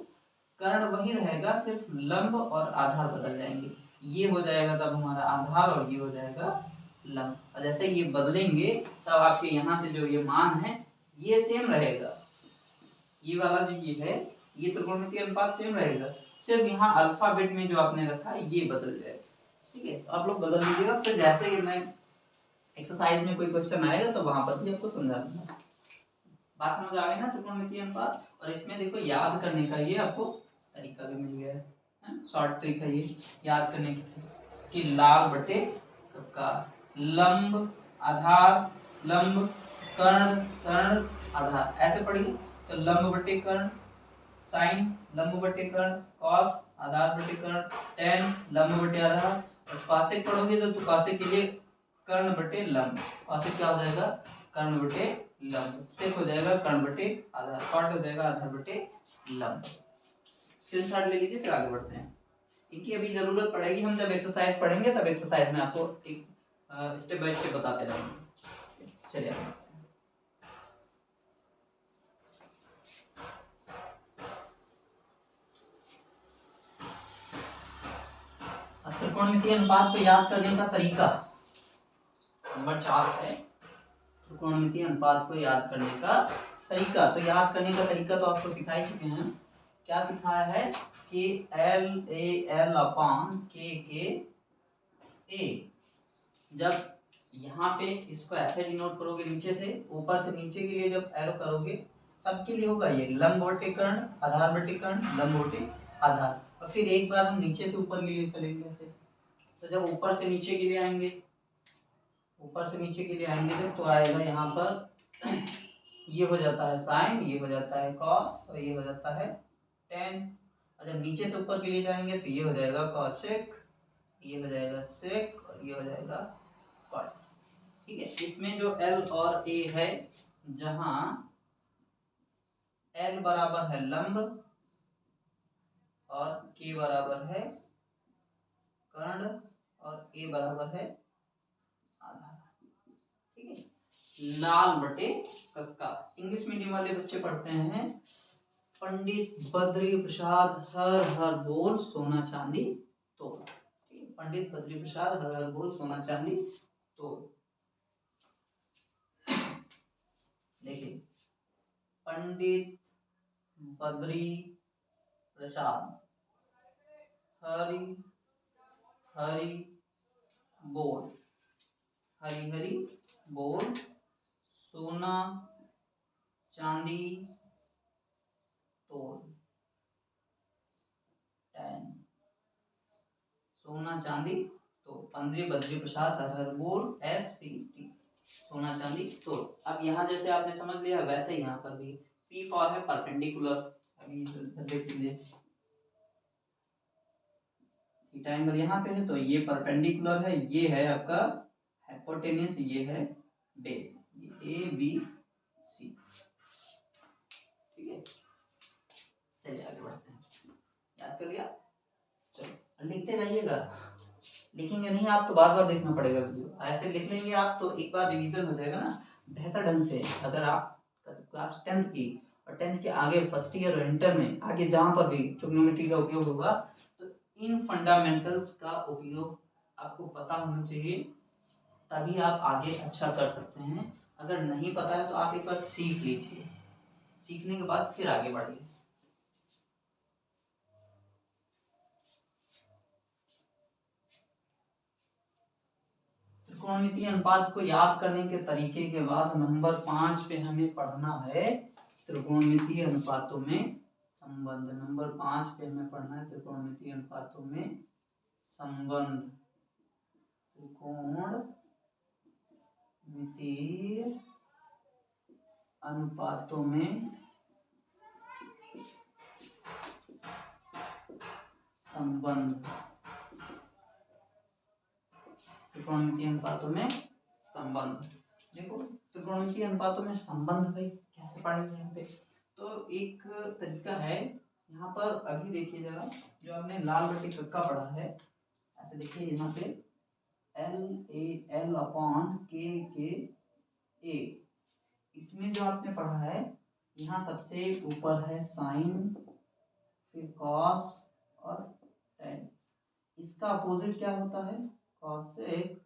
कर्ण वही रहेगा, सिर्फ लंब और आधार बदल जाएंगे। ये हो जाएगा तब हमारा आधार और ये हो जाएगा लंब, और जैसे ये बदलेंगे तब आपके यहाँ से जो ये मान है ये सेम रहेगा, ये वाला जो ये है ये त्रिकोणमितीय अनुपात सेम रहेगा, सिर्फ यहाँ अल्फाबेट में जो आपने रखा है ये बदल जाएगा, ठीक है। तो आप लोग बदल लीजिएगा, फिर जैसे ही मैं एक्सरसाइज में कोई क्वेश्चन आएगा तो वहां पर भी आपको समझा दूंगा। बात समझ आ गई ना त्रिकोणमितीय अनुपात। और इसमें देखो याद करने का ये आपको तरीका भी मिल गया है, शॉर्ट ट्रिक है ये याद करने की, लाल बटे का लंब आधार, लंब कर्ण, कर्ण आधार, ऐसे पढ़िए। तो लंब बटे कर्ण, साइन लंब बटे कर्ण, कॉस आधार बटे कर्ण, tan लंब बटे आधार, और कॉसेक पढ़ोगे तो कॉसेक के लिए कर्ण बटे लंब, कॉसेक क्या हो जाएगा कर्ण बटे लंब, सेक हो जाएगा कर्ण बटे आधार, कॉट हो जाएगा आधार बटे लंब। स्क्रीनशॉट ले लीजिए, फिर आगे बढ़ते हैं। इनकी अभी जरूरत पड़ेगी, हम जब एक्सरसाइज पढ़ेंगे तब एक्सरसाइज में आपको एक स्टेप बाय स्टेप बताते रहेंगे। चलिए त्रिकोणमितीय अनुपात को याद करने का तरीका नंबर 4 है, त्रिकोणमितीय अनुपात को याद करने का तरीका। तो याद करने का तरीका तो आपको सिखा ही चुके हैं, क्या सिखाया है कि एल ए एल अपॉन के ए। जब यहाँ पे इसको ऐसे डिनोट करोगे नीचे से ऊपर से नीचे के लिए जब एरो करोगे सबके लिए होगा ये लंब बटे कर्ण, आधार बटे कर्ण, लंब बटे आधार, और फिर एक बार हम नीचे से ऊपर के लिए चलेंगे ऐसे। तो जब ऊपर से नीचे के लिए आएंगे, ऊपर से नीचे के लिए आएंगे तो आएगा यहाँ पर ये हो जाता है साइन, ये हो जाता है कॉस, और ये हो जाता है टेन। और जब नीचे से ऊपर के लिए जाएंगे तो ये हो जाएगा कॉसेक, ये हो जाएगा सेक, और ये हो जाएगा कॉट, ठीक है। इसमें जो एल और ए है, जहां एल बराबर है लंब और के बराबर है कर्ण और ए बराबर है आधा। ठीक है, लाल बटे कक्का। इंग्लिश मीडियम वाले बच्चे पढ़ते हैं पंडित बद्री प्रसाद हर हर बोल सोना चांदी तोल। पंडित बद्री प्रसाद हर हर बोल सोना चांदी तोल। देखिए, पंडित बद्री प्रसाद हरि हरि बोल, हरि हरि बोल सोना चांदी तोल। 10 सोना चांदी तो पंद्रह बद्री प्रसाद हर हर बोल SCT सोना चांदी तोल। अब यहाँ जैसे आपने समझ लिया वैसे यहाँ पर भी P फॉर है परपेंडिकुलर। अभी देख लीजिए थीटा एंगल यहाँ पे है तो ये परपेंडिकुलर है, ये है आपका हाइपोटेन्यूस, ये है बेस, ये ABC। ठीक है, चलिए आगे बढ़ते हैं। याद कर लिया? चलो लिखते जाइएगा, लिखेंगे नहीं आप तो बार बार देखना पड़ेगा वीडियो। ऐसे लिख लेंगे आप तो एक बार रिवीजन हो जाएगा ना बेहतर ढंग से। अगर आप क्लास 10th की और 10th के आगे फर्स्ट ईयर और इंटर में आगे जहाँ पर भी ट्रिग्नोमेट्री का उपयोग होगा तो इन फंडामेंटल्स का उपयोग आपको पता होना चाहिए, तभी आप आगे अच्छा कर सकते हैं। अगर नहीं पता है तो आप एक बार सीख लीजिए, सीखने के बाद फिर आगे बढ़िए। त्रिकोणमितीय अनुपात को याद करने के तरीके के बाद नंबर 5 पे हमें पढ़ना है त्रिकोणमितीय अनुपातों में संबंध। नंबर 5 पे हमें पढ़ना है त्रिकोणमितीय अनुपातों में संबंध। त्रिकोणमितीय अनुपातों में संबंध। त्रिकोणमितीय अनुपातों में संबंध। देखो त्रिकोणमितीय अनुपातों में संबंध भाई कैसे पढ़ेंगे यहाँ पे, तो एक तरीका है यहाँ पर। अभी देखिए जरा, जो आपने लाल बटे कक्का पढ़ा है, ऐसे देखिए यहाँ पे L/A इसमें जो आपने पढ़ा है यहाँ सबसे ऊपर है साइन, फिर कॉस और टेन। इसका अपोजिट क्या होता है? कॉसेक,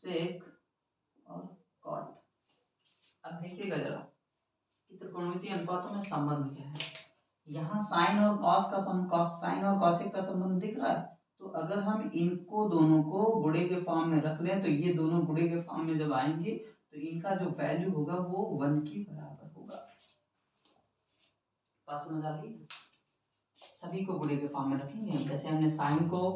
सेक और कॉट। अब देखिएगा जरा कि त्रिकोणमितीय अनुपातों में संबंध क्या है। यहाँ साइन और कॉस का साइन और कॉसेक का संबंध दिख रहा है, तो अगर हम इनको दोनों को गुणे के फॉर्म में रख लें तो ये दोनों गुणे के फॉर्म में जब आएंगे तो इनका जो वैल्यू होगा वो 1 के बराबर होगा। बात समझ आ रही है? सभी को गुणे के फॉर्म में रखेंगे, जैसे हमने साइन को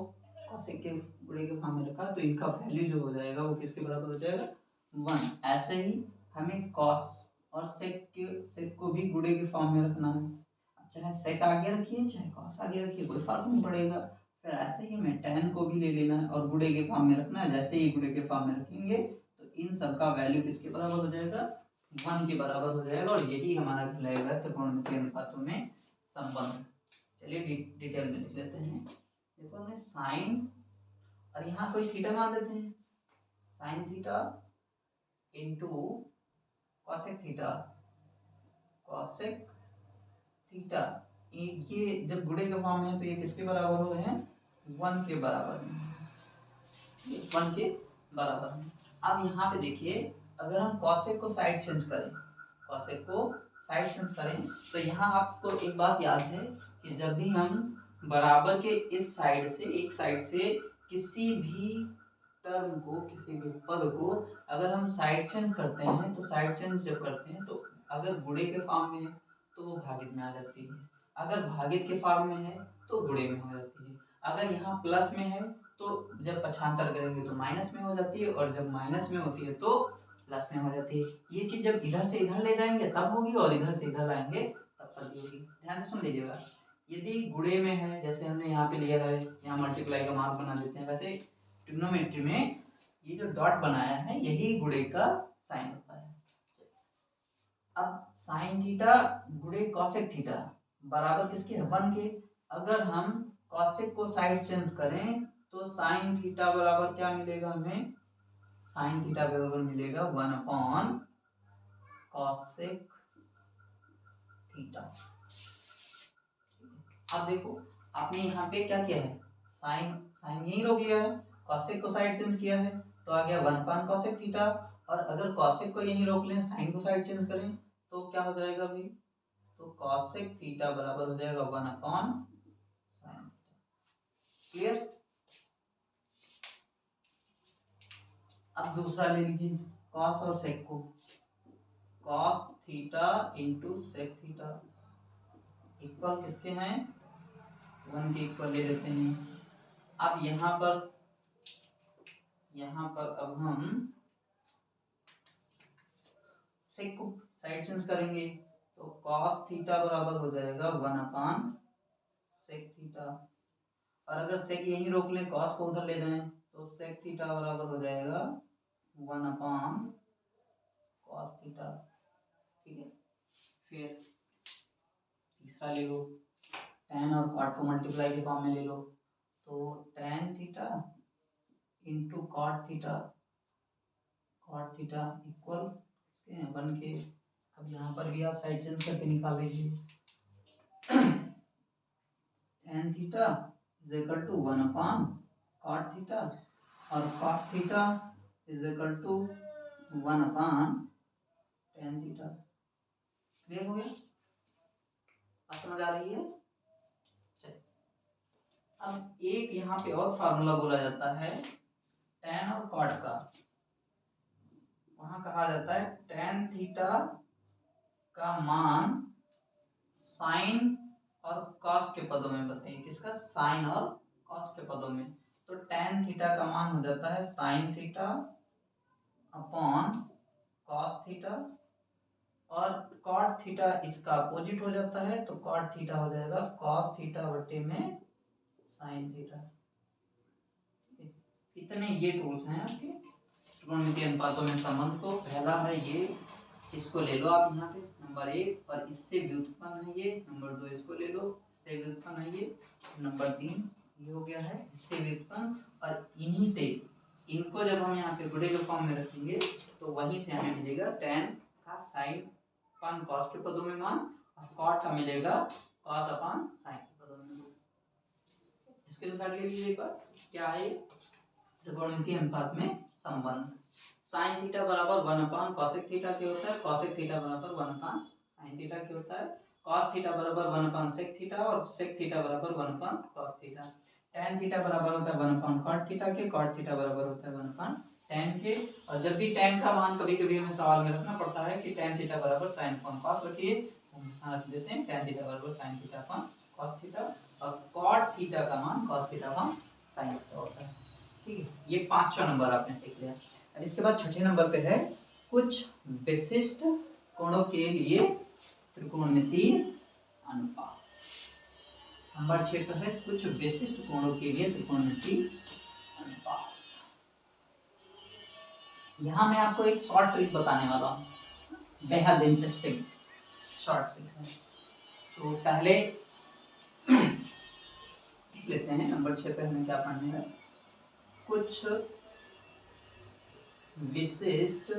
कॉसेक के गुणे के फॉर्म में रखा तो इनका वैल्यू जो हो जाएगा वो किसके बराबर हो जाएगा? 1। ऐसे ही हमें कॉस और सेक को भी गुणे के फॉर्म में रखना है। चाहे सेक आगे रखिए चाहे कॉस आगे रखिए, कोई फर्क नहीं पड़ेगा। फिर ऐसे ही हमें टेन को भी ले लेना है और गुणे के फॉर्म में रखना है। जैसे ही गुणे के फॉर्म में रखेंगे तो इन सब का वैल्यू किसके बराबर हो जाएगा? 1 के बराबर हो जाएगा। और यही हमारा कहलाएगा त्रिकोणमितीय अनुपातों में संबंध। चलिए डिटेल में लिख लेते हैं। देखो हमने साइन और यहाँ कोई थीटा मान देते हैं, sine theta into cosec theta, cosec theta. ये जब गुणे के फॉर्म में है तो ये किसके बराबर हो रहे हैं? 1 के बराबर में, 1 के बराबर में। अब यहाँ पे देखिए, अगर हम कॉसेक को साइड चेंज करें, कॉसेक को साइड चेंज करें तो यहाँ आपको एक बात याद है कि जब भी हम बराबर के इस साइड से, एक साइड से किसी भी टर्म को, किसी भी पद को अगर हम साइड चेंज करते हैं तो साइड चेंज जब करते हैं तो अगर गुणे के फॉर्म में है तो वो भागित में आ जाती है, अगर भागित के फॉर्म में है तो गुणे में हो जाती है, अगर यहाँ प्लस में है तो जब पक्षांतर करेंगे तो माइनस में हो जाती है, और जब माइनस में होती है तो प्लस में हो जाती है। ये चीज जब इधर से इधर ले जाएंगे तब होगी और इधर से इधर लाएंगे तब तक होगी। ध्यान से सुन लीजिएगा। यदि गुणे में है, जैसे हमने यहाँ पे लिया है, यहाँ मल्टीप्लाई का मार्क बना देते हैं, वैसे ट्रिग्नोमेट्री में ये जो डॉट बनाया है यही गुणे का साइन होता है। अब साइन थीटा गुणे कॉसेक थीटा बराबर किसके है? 1 के। अगर हम कॉसेक को साइड चेंज करें तो साइन थीटा बराबर क्या मिलेगा हमें, साइन थीटा बराबर मिलेगा 1/cosec थीटा। अब देखो आपने यहाँ पे क्या किया है, साइन साइन यही रोक लिया है, कॉसेक को साइड चेंज किया है तो आ गया 1/cosec थीटा। और अगर कॉसेक को यहीं रोक लें, साइन को साइड चेंज करें तो क्या हो जाएगा भाई, तो कॉसेक थीटा बराबर हो जाएगा 1/sin थीटा। क्लियर। अब दूसरा ले लीजिए कॉस और सेक को, cos theta into sec theta equal किसके हैं, 1 के इक्वल ले लेते हैं। अब यहाँ पर अब हम सेक को साइड चेंज करेंगे तो कॉस थीटा बराबर हो जाएगा 1/sec थीटा। और अगर सेक यहीं रोक लें, कॉस को उधर ले जाएं तो सेक थीटा बराबर हो जाएगा 1/cos थीटा। ठीक है। फिर तीसरा ले लो, tan और cot को मल्टीप्लाई के फॉर्म में ले लो तो tan theta into cot theta equal 1 के। अब यहाँ पर भी आप साइड चेंज करके निकाल लीजिए, tan theta is equal to 1/cot theta और cot theta is equal to 1/tan theta. Clear हो गया, बात समझ आ रही है। चलिए अब एक यहाँ पे और फार्मूला बोला जाता है tan और cot का, वहां कहा जाता है tan थीटा का मान साइन और कॉस के पदों में बताइए, किसका, साइन और कॉस के पदों में। तो tan थीटा का मान हो जाता है sine theta upon cos theta और cot थीटा इसका अपोजिट हो जाता है तो cot थीटा हो जाएगा cos थीटा बटे में साइन थीटा। इतने ये टूल्स हैं आपके त्रिकोणमितीय अनुपातों में संबंध को। पहला है ये, इसको ले लो आप यहाँ पे नंबर 1, और इससे व्युत्पन्न है ये नंबर 2, इसको ले लो, इससे व्युत्पन्न है ये नंबर 3, ये हो गया है इससे व्युत्पन्न। और इन्हीं से इनको जब हम यहाँ पे गुणे के फॉर्म में रखेंगे तो वहीं से हमें मिलेगा tan का साइन अपन कॉस के पदों में मान और cot का मिलेगा कॉस अपन साइन के पदों में। इसके अनुसार ले लीजिए एक बार क्या है त्रिकोणमितीय अनुपात में संबंध। साइन थीटा बराबर 1/cosec थीटा के होता है, cosec थीटा बराबर 1/sin थीटा के होता है, cos थीटा बराबर 1/sec थीटा और sec थीटा बराबर 1/cos थीटा। tan थीटा बराबर होता है 1/cot थीटा के, cot थीटा बराबर होता है 1/tan के। और जब भी tan का मान कभी-कभी हमें सवाल में रखना पड़ता है कि tan थीटा बराबर sin cos रखिए, हम यहाँ रख देते हैं tan थीटा बराबर sin थीटा cos थीटा और cot थीटा का मान cos थीटा sin थीटा होता है। ठीक है, ये 5वां नंबर आपने सीख लिया। अब इसके बाद छठे नंबर पे है कुछ विशिष्ट कोणों के लिए त्रिकोणमितीय अनुपात। नंबर 6 पर है कुछ विशिष्ट कोणों के लिए त्रिकोणमितीय अनुपात। यहाँ मैं आपको एक शॉर्ट ट्रिक बताने वाला हूँ, बेहद इंटरेस्टिंग शॉर्ट ट्रिक है। तो पहले लेते हैं नंबर 6 पे हमें क्या पढ़ना है, कुछ विशिष्ट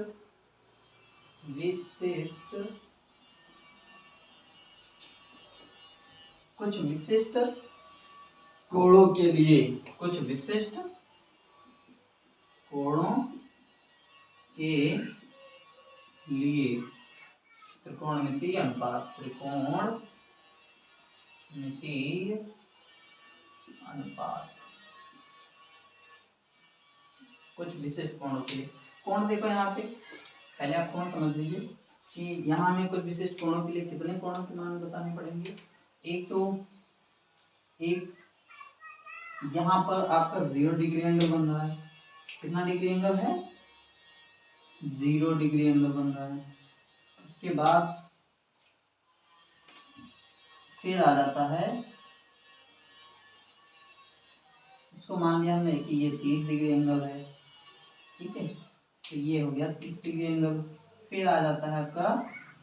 कोणों के लिए, कुछ विशिष्ट कोणों के लिए त्रिकोणमितीय अनुपात, त्रिकोणमितीय अनुपात। कुछ विशिष्ट कोणों के लिए, कोण देखो यहाँ पे, पहले आप कोण समझ लीजिए कि यहाँ हमें कुछ विशिष्ट कोणों के लिए कितने कोणों के मान बताने पड़ेंगे। एक तो एक यहाँ पर आपका 0 डिग्री एंगल बन रहा है, कितना डिग्री एंगल है, 0 डिग्री एंगल बन रहा है। उसके बाद फिर आ जाता है, इसको मान लिया हमने कि ये 30 डिग्री एंगल है, ठीक है, तो ये हो गया 30 डिग्री एंगल। फिर आ जाता है आपका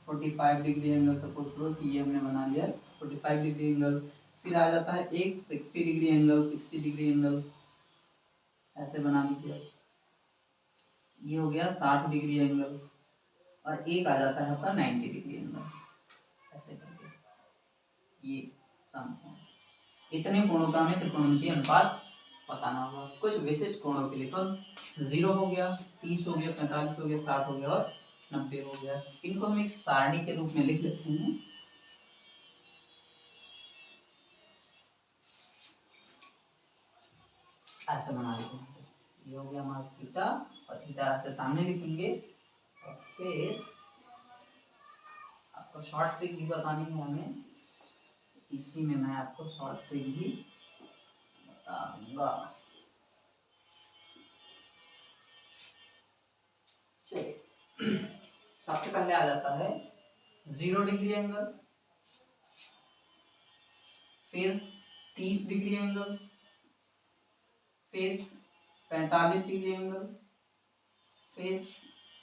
45 डिग्री एंगल, सपोज करो कि ये हमने बना लिया 45 डिग्री एंगल। फिर आ जाता है एक 60 डिग्री एंगल, 60 डिग्री एंगल। ऐसे बना लीजिए। ये हो गया 60 डिग्री एंगल और एक आ जाता है आपका 90 डिग्री एंगल। ऐसे करके ये सम कोण। इतने कोणों का हमें त्रिकोणमितीय अनुपात बताना होगा। कुछ विशिष्ट कोणों के लिए तो 0 हो गया, 30 हो गया, 45 हो गया, 60 हो गया और 90 हो गया। इनको हम एक सारणी के रूप में लिख लेते हैं। ऐसा बना लेते हैं। ये हो गया हमारा थीटा और थीटा से सामने लिखेंगे और फिर आपको शॉर्ट ट्रिक भी बतानी है हमें, इसी में मैं आपको शॉर्ट ट्रिक भी बता दूंगा। चलिए सबसे पहले आ जाता है 0 डिग्री एंगल, फिर 30 डिग्री एंगल, फिर 45 डिग्री एंगल, फिर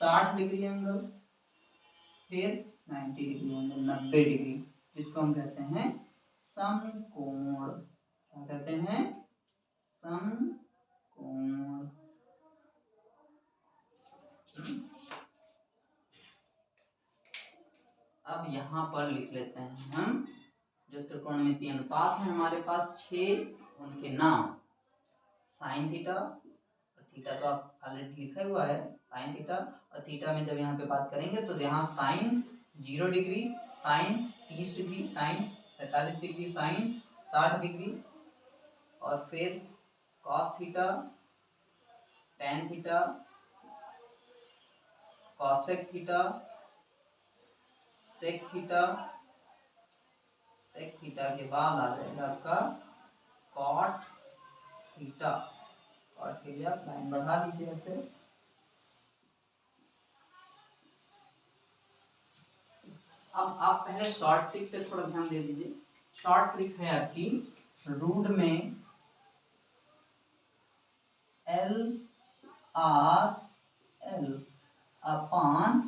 60 डिग्री एंगल, फिर 90 डिग्री एंगल, 90 डिग्री, जिसको हम कहते हैं समकोण। क्या कहते हैं? समकोण। अब यहाँ पर लिख लेते हैं हम जो त्रिकोणमितीय अनुपात है हमारे पास 6, उनके नाम। साइन थीटा, थीटा तो आप ऑलरेडी लिखा हुआ है साइन थीटा, और थीटा में जब यहाँ पे बात करेंगे तो यहाँ sine 0 degree, sine 30 degree, sine 45 degree, sine 60 degree, और फिर cos theta, tan theta, cosec theta, sec theta, sec theta के बाद आ जाएगा आपका कॉट थीटा। कॉट के लिए आप लाइन बढ़ा दीजिए ऐसे। अब आप पहले शॉर्ट ट्रिक पे थोड़ा ध्यान दे दीजिए। शॉर्ट ट्रिक है आपकी रूट में L R L अपान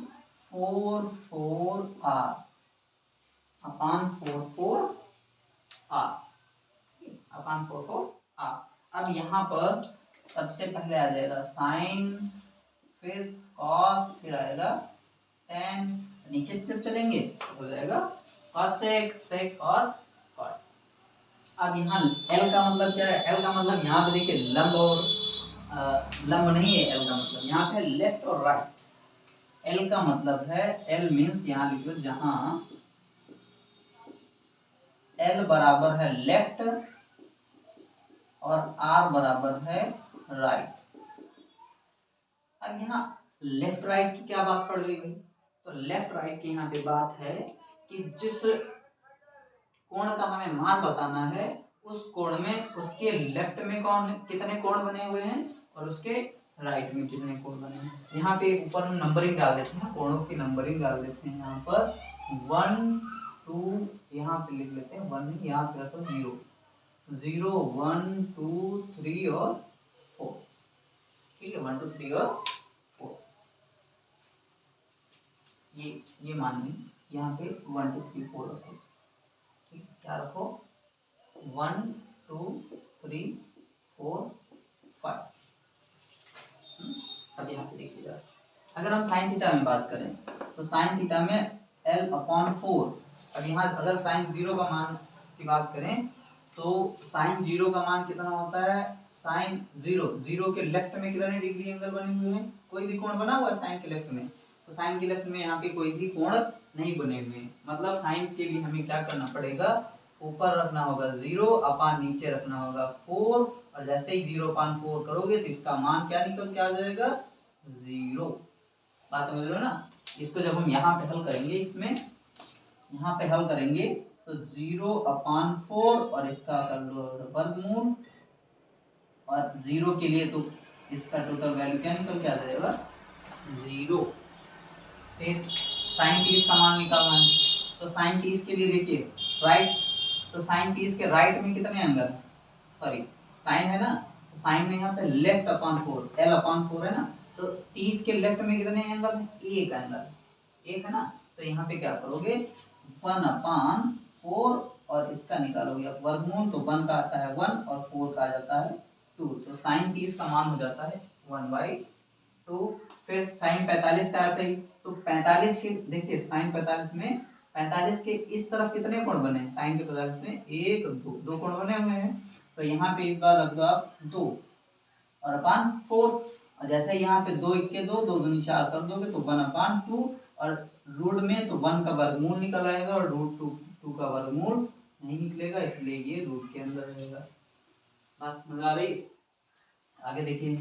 4 R अपान 4 R अपान 4 R। अब यहाँ पर सबसे पहले आ जाएगा साइन, फिर कॉस, फिर आएगा टेन, नीचे स्टेप चलेंगे हो जाएगा कॉसेक, सेक और कॉट। अब यहाँ L का मतलब क्या है? L का मतलब यहाँ पे देखिए लंब और लंब नहीं है। L का मतलब यहाँ पे लेफ्ट और राइट। L का मतलब है, L मीन्स यहाँ लिख लो जहाँ L बराबर है लेफ्ट और R बराबर है राइट। अब यहाँ लेफ्ट राइट की क्या बात पड़ गई भाई? तो लेफ्ट राइट की यहाँ पे बात है कि जिस कोण का हमें मान बताना है उस कोण में उसके लेफ्ट में कौन कितने कोण बने हुए हैं और उसके राइट में कितने कोण बने हैं। यहाँ पे ऊपर हम नंबरिंग डाल देते हैं, कोणों की नंबरिंग डाल देते हैं। यहाँ पर 1 2, यहाँ पे लिख लेते हैं 1 नहीं, यहाँ पे रखो 0 0 1 2 3 और 4। ठीक है, 1 2 3 और 4 ये मान ली। यहाँ पे 1 2 3 4 रखो। ठीक, क्या रखो? 1 2 3 4 5। अब यहाँ पे देखिएगा, अगर हम साइन थीटा में बात करें तो साइन थीटा में L अपॉन 4। अब यहाँ अगर साइन 0 का मान की बात करें तो साइन 0 का मान कितना होता है? साइन 0 के लेफ्ट में कितने डिग्री एंगल बने हुए हैं? कोई भी कोण बना हुआ है साइन के लेफ्ट में? तो साइन के लेफ्ट में यहाँ पे कोई भी कोण नहीं बने हुए हैं। मतलब साइन के लिए हमें क्या करना पड़ेगा? ऊपर रखना होगा 0 अपान नीचे रखना होगा 4, और जैसे ही 0 अपान 4 करोगे तो इसका मान क्या निकल के आ जाएगा? 0। बात समझ रहे हो ना? इसको जब हम यहाँ पे हल करेंगे, इसमें यहाँ पे हल करेंगे तो 0 अपान 4 और इसका कर लो वर्गमूल, और 0 के लिए तो इसका टोटल वैल्यू क्या निकल के आ जाएगा? 0। फिर साइन 30 का मान निकालना है तो साइन 30 के लिए देखिए राइट, तो साइन 30 के राइट में कितने एंगल है? सॉरी साइन है ना, तो साइन में यहाँ पे लेफ्ट अपान 4 L अपान 4 है ना, तो 30 के लेफ्ट में कितने एंगल है? एक एंगल, एक है ना। तो यहाँ पे क्या करोगे? 1 अपान 4 और इसका निकालोगे आप वर्गमूल, तो 1 का आता है 1 और 4 का आ जाता है 2, तो साइन 30 का मान हो जाता है 1/2। फिर साइन 45 का ऐसे ही, तो 45 के देखिए साइन 45 में 45 के इस तरफ कितने कोण बने हैं, साइन के 45 में 1 2 दो कोण बने हुए हैं, तो यहाँ पे इस बार रख दो आप 2 और अपान 4, और जैसे यहाँ पे 2 1 के 2 2 दूनी 4 कर दोगे तो 1/2, और रूट में तो 1 का वर्गमूल निकल आएगा और रूट 2 का वर्गमूल नहीं निकलेगा, इसलिए ये रूट के अंदर रहेगा। बस मजा आ रही। आगे देखिए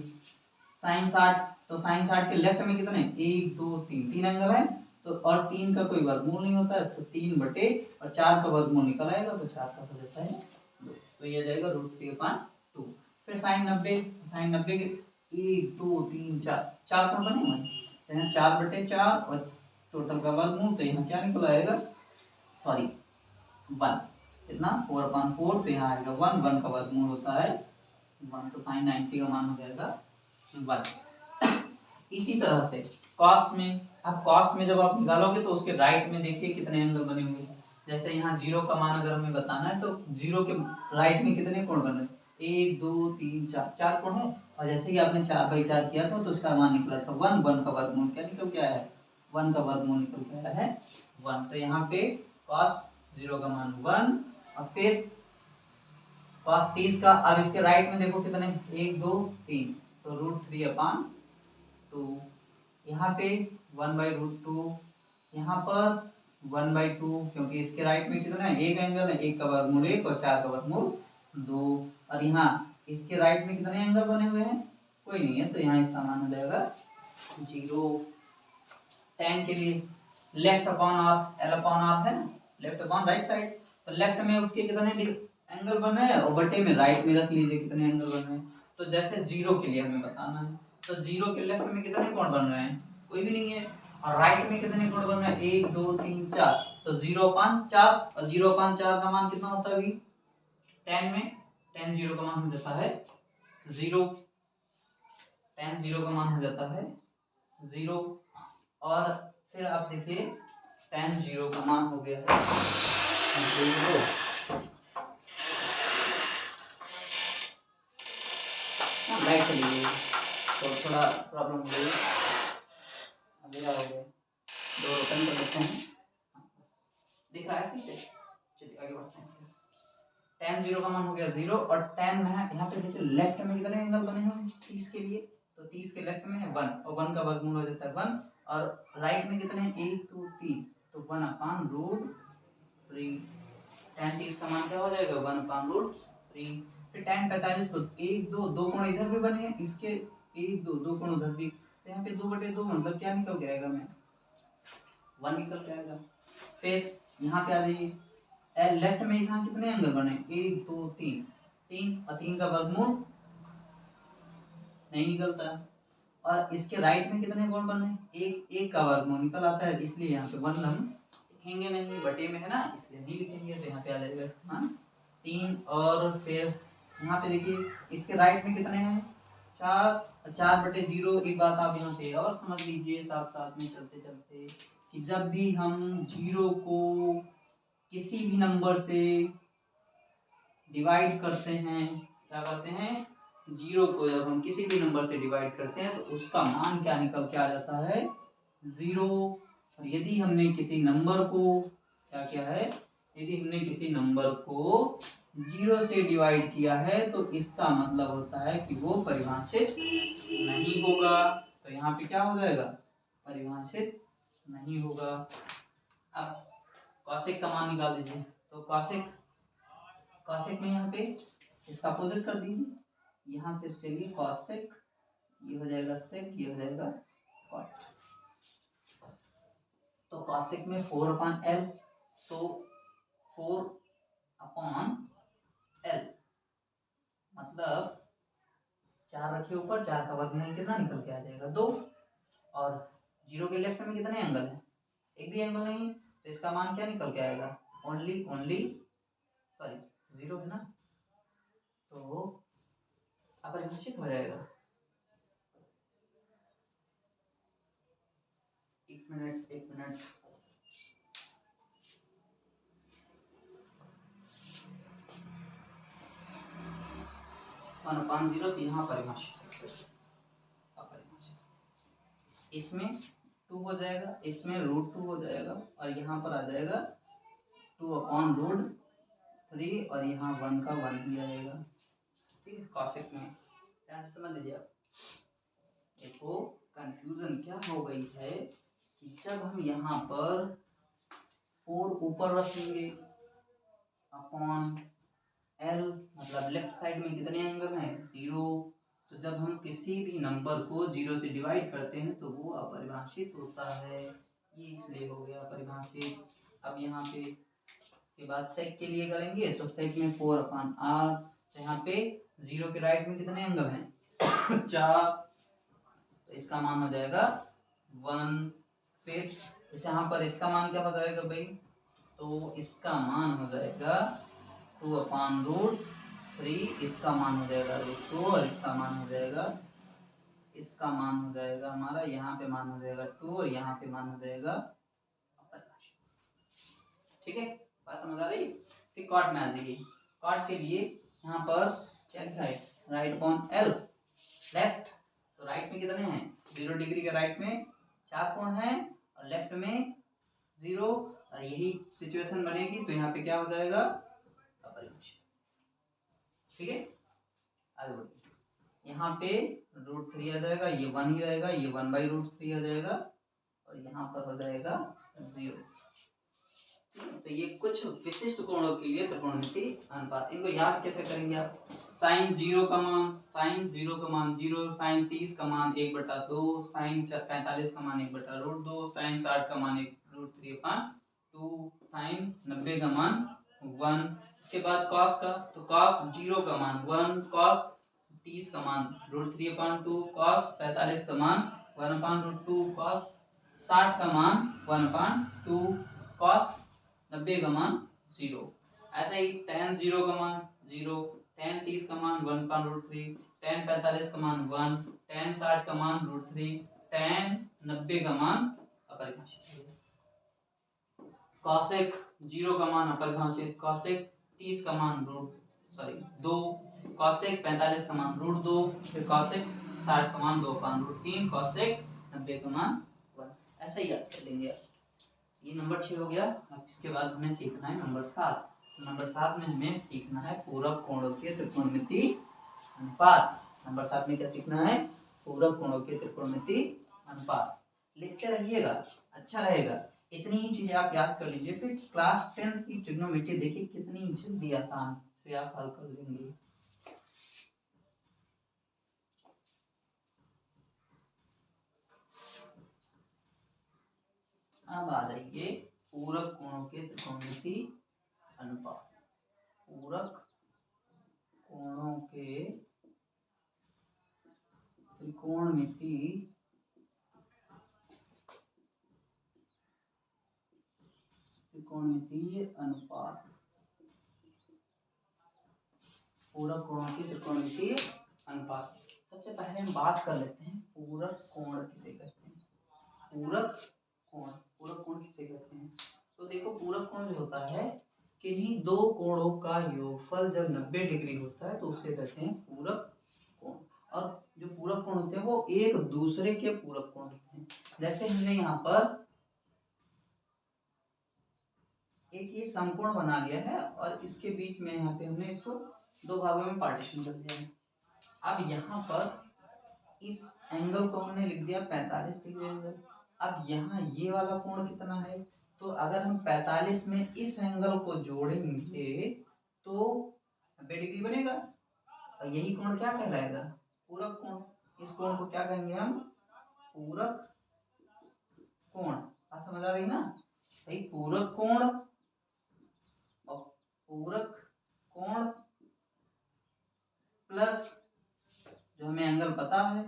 साइन 60, तो साइन 60 के लेफ्ट में कितने 1 2 3 तीन एंगल है, तो और 3 का कोई वर्गमूल नहीं होता है, तो 3/4 का वर्गमूल निकल आएगा, तो 4 का हो जाता है 2, तो ये जाएगा √3/2। फिर साइन 90, साइन 90 के 1 2 3 4 4 कोण बने हुए हैं, तो यहाँ 4/4 और टोटल का वर्गमूल, तो यहाँ क्या निकल आएगा, सॉरी 1, कितना 4/4, तो यहाँ आएगा 1, 1 का वर्गमूल होता है 1, तो साइन 90 का मान हो जाएगा 1। इसी तरह से कॉस में, अब कॉस में जब आप निकालोगे तो उसके राइट में देखिए कितने एंगल बने हुए हैं, जैसे यहाँ 0 का मान अगर हमें बताना है तो 0 के राइट में कितने कोण बन रहे हैं, 1 2 3 4 4 कोण है, और जैसे कि आपने 4/4 किया था तो उसका मान निकला था 1, 1 का वर्गमूल क्या निकल के आया है, 1 का वर्गमूल निकल के आया है 1, तो यहाँ पे कॉस 0 का मान 1, और फिर कॉस 30 का, अब इसके राइट में देखो कितने 1 2 3, तो √3/2, यहाँ पे 1/√2, यहाँ पर 1/2, क्योंकि इसके राइट में कितना है एक एंगल है, 1 का वर्गमूल 1 और 4 का वर्गमूल 2, और यहाँ इसके राइट में कितने एंगल बने हुए हैं, कोई नहीं है, तो यहाँ इसका मान हो जाएगा 0। tan के लिए left upon R, L upon R है ना, लेफ्ट अपॉन राइट साइड, तो लेफ्ट में उसके कितने एंगल बन रहे हैं और बटे में राइट में रख लीजिए कितने एंगल बन रहे हैं, तो जैसे 0 के लिए हमें बताना है, तो 0 के लेफ्ट में कितने कोण बन रहे हैं, कोई भी नहीं है, और राइट में कितने कोण बन रहे हैं 1 2 3 4, तो 0/4, और 0/4 का मान कितना होता है अभी tan में, tan 0 का मान हो जाता है 0, tan 0 का मान हो जाता है 0, और फिर आप देखिए tan 0 का मान हो गया है 0। लाइट चली गई तो थोड़ा प्रॉब्लम हो गई, अंधेरा हो गया, दो ओपन कर लेते हैं, दिख रहा है ठीक है, चलिए आगे बढ़ते हैं। tan 0 का मान हो गया 0, और tan में है यहाँ पे देखिए लेफ्ट में कितने एंगल बने हुए हैं 30 के लिए, तो 30 के लेफ्ट में है 1, और 1 का वर्गमूल हो जाता है 1, और राइट में कितने 1 2 3, तो 1/√3, tan 30 का मान क्या हो जाएगा 1/√3। फिर tan 45, तो 1 2 दो कोण इधर भी बने हैं, इसके 1 2 दो कोण उधर भी, तो यहाँ पे 2/2 मतलब क्या निकल के आएगा, मैं 1 निकल के आएगा। फिर यहाँ पे आ जाइए, लेफ्ट में यहाँ कितने एंगल बने 1 2 3, 3 और 3 का वर्गमूल नहीं निकलता, और इसके राइट में कितने कोण बने, एक का वर्गमूल निकल आता है, इसलिए यहाँ पे 1 हम लिखेंगे नहीं, बटे में है ना इसलिए नहीं लिखेंगे, तो यहाँ पे आ जाएगा इसका मान 3, और फिर यहाँ पे देखिए इसके राइट में कितने हैं 4, 4/0। एक बात आप यहाँ पे और समझ लीजिए साथ साथ में चलते चलते, कि जब भी हम 0 को किसी भी नंबर से डिवाइड करते हैं, क्या करते हैं 0 को जब हम किसी भी नंबर से डिवाइड करते हैं तो उसका मान क्या निकल के आ जाता है 0, और यदि हमने किसी नंबर को क्या किया है, यदि हमने किसी नंबर को 0 से डिवाइड किया है तो इसका मतलब होता है कि वो परिभाषित नहीं होगा, तो यहाँ पे क्या हो जाएगा परिभाषित नहीं होगा। अब कॉसेक का मान निकाल दीजिए, तो कॉसेक में यहाँ पे इसका अपोजिट कर दीजिए, यहाँ से चलिए कॉसेक, ये हो जाएगा सेक, ये हो जाएगा कॉट, तो कॉसेक में 4/L, तो 4/L मतलब 4 रखे ऊपर, 4 का वर्गमूल कितना निकल के आ जाएगा 2, और 0 के लेफ्ट में कितने एंगल हैं, एक भी एंगल नहीं, तो इसका मान क्या निकल के आएगा ओनली सॉरी 0 है ना, तो अपरिभाषित हो जाएगा। एक मिनट 1/0 तो यहाँ परिभाषित इसमें 2 हो जाएगा, इसमें √2 हो जाएगा और यहाँ पर आ जाएगा 2/√3 और यहाँ 1 का 1 ही रहेगा। ठीक है, कॉसेक में ध्यान से समझ लीजिए आप। देखो कंफ्यूजन क्या हो गई है कि जब हम यहाँ पर 4 ऊपर रखेंगे अपॉन L मतलब लेफ्ट साइड में कितने एंगल हैं 0, तो जब हम किसी भी नंबर को 0 से डिवाइड करते हैं तो वो अपरिभाषित होता है, ये इसलिए हो गया अपरिभाषित। अब यहाँ पे के बाद सेक के लिए करेंगे तो सेक में 4/r, तो यहाँ पे 0 के राइट में कितने एंगल हैं 4, तो इसका मान हो जाएगा 1। फिर यहाँ पर इसका मान क्या हो जाएगा भाई, तो इसका मान हो जाएगा 2/√3, इसका मान हो जाएगा √2 और इसका मान हो जाएगा हमारा यहाँ पे मान हो जाएगा 2 और यहाँ पे मान हो जाएगा। ठीक है, बात समझ आ रही है। फिर कॉट में आ जाइए। कॉट के लिए यहाँ पर क्या लिखा है राइट अपॉन L लेफ्ट, तो राइट में कितने हैं 0 डिग्री के राइट में 4 कोण हैं और लेफ्ट में 0, और यही सिचुएशन बनेगी तो यहाँ पे क्या हो जाएगा अपरिभाषित। ठीक है, आगे बढ़िए। यहाँ पे √3 आ जाएगा, ये 1 ही रहेगा, ये 1/√3 आ जाएगा और यहाँ पर हो जाएगा 0। तो ये कुछ विशिष्ट कोणों के लिए त्रिकोणमिति अनुपात, इनको याद कैसे करेंगे आप। साइन 0 का मान 0, साइन 30 का मान 1/2, साइन 45 का मान 1/√2, साइन 60 का मान 1√3/2, साइन 90 का मान 1। इसके बाद कॉस का, तो कॉस 0 का मान 1, कॉस 30 का मान √3/2, कॉस 45 का मान 1/√2, कॉस 60 का मान 1/2, कॉस 90 का मान 0। ऐसे ही tan 0 का मान 0, tan 30 का मान 1/√3, tan 45 का मान 1, tan 60 का मान √3, tan 90 का मान अपरिभाषित। cosec 0 का मान अपरिभाषित, cosec 30 का मान 2, cosec 45 का मान √2, फिर cosec 60 का मान 2/√3, cosec 90 का मान 1। ऐसे ही याद कर लेंगे आप। ये नंबर 6 हो गया। अब इसके बाद हमें सीखना है नंबर 7। नंबर 7 में हमें सीखना है पूरक कोणों के त्रिकोणमिति अनुपात। नंबर 7 में क्या सीखना है पूरक कोणों के त्रिकोणमिति अनुपात। लिखते रहिएगा, अच्छा रहेगा। इतनी ही चीजें आप याद कर लीजिए, फिर क्लास 10 की ट्रिग्नोमेट्री देखिए कितनी जल्दी आसान से आप हल कर लेंगे। अब आ जाइए पूरक कोणों के त्रिकोणमिति अनुपात। पूरक कोणों के त्रिकोणमिति अनुपात। पूरक कोणों की त्रिकोणमिति अनुपात। सबसे पहले हम बात कर लेते हैं पूरक कोण किसे कहते हैं। पूरक कोण किसे कहते हैं, तो देखो पूरक कोण जो होता है किन्हीं दो कोणों का योगफल जब 90 डिग्री होता है तो उसे कहते हैं पूरक कोण। और जो पूरक कोण होते हैं वो एक दूसरे के पूरक कोण होते हैं। जैसे हमने यहाँ पर एक ये समकोण बना लिया है और इसके बीच में यहाँ पे हमने इसको दो भागों में पार्टीशन कर दिया है। अब यहाँ पर इस एंगल को हमने लिख दिया 45 डिग्री एंगल। अब यहाँ ये वाला कोण कितना है, तो अगर हम 45 में इस एंगल को जोड़ेंगे तो 90 डिग्री बनेगा और यही कोण क्या कहलाएगा पूरक कोण। इस कोण को क्या कहेंगे हम पूरक कोण। आप समझ आ रही ना भाई, पूरक कोण और पूरक कोण प्लस जो हमें एंगल पता है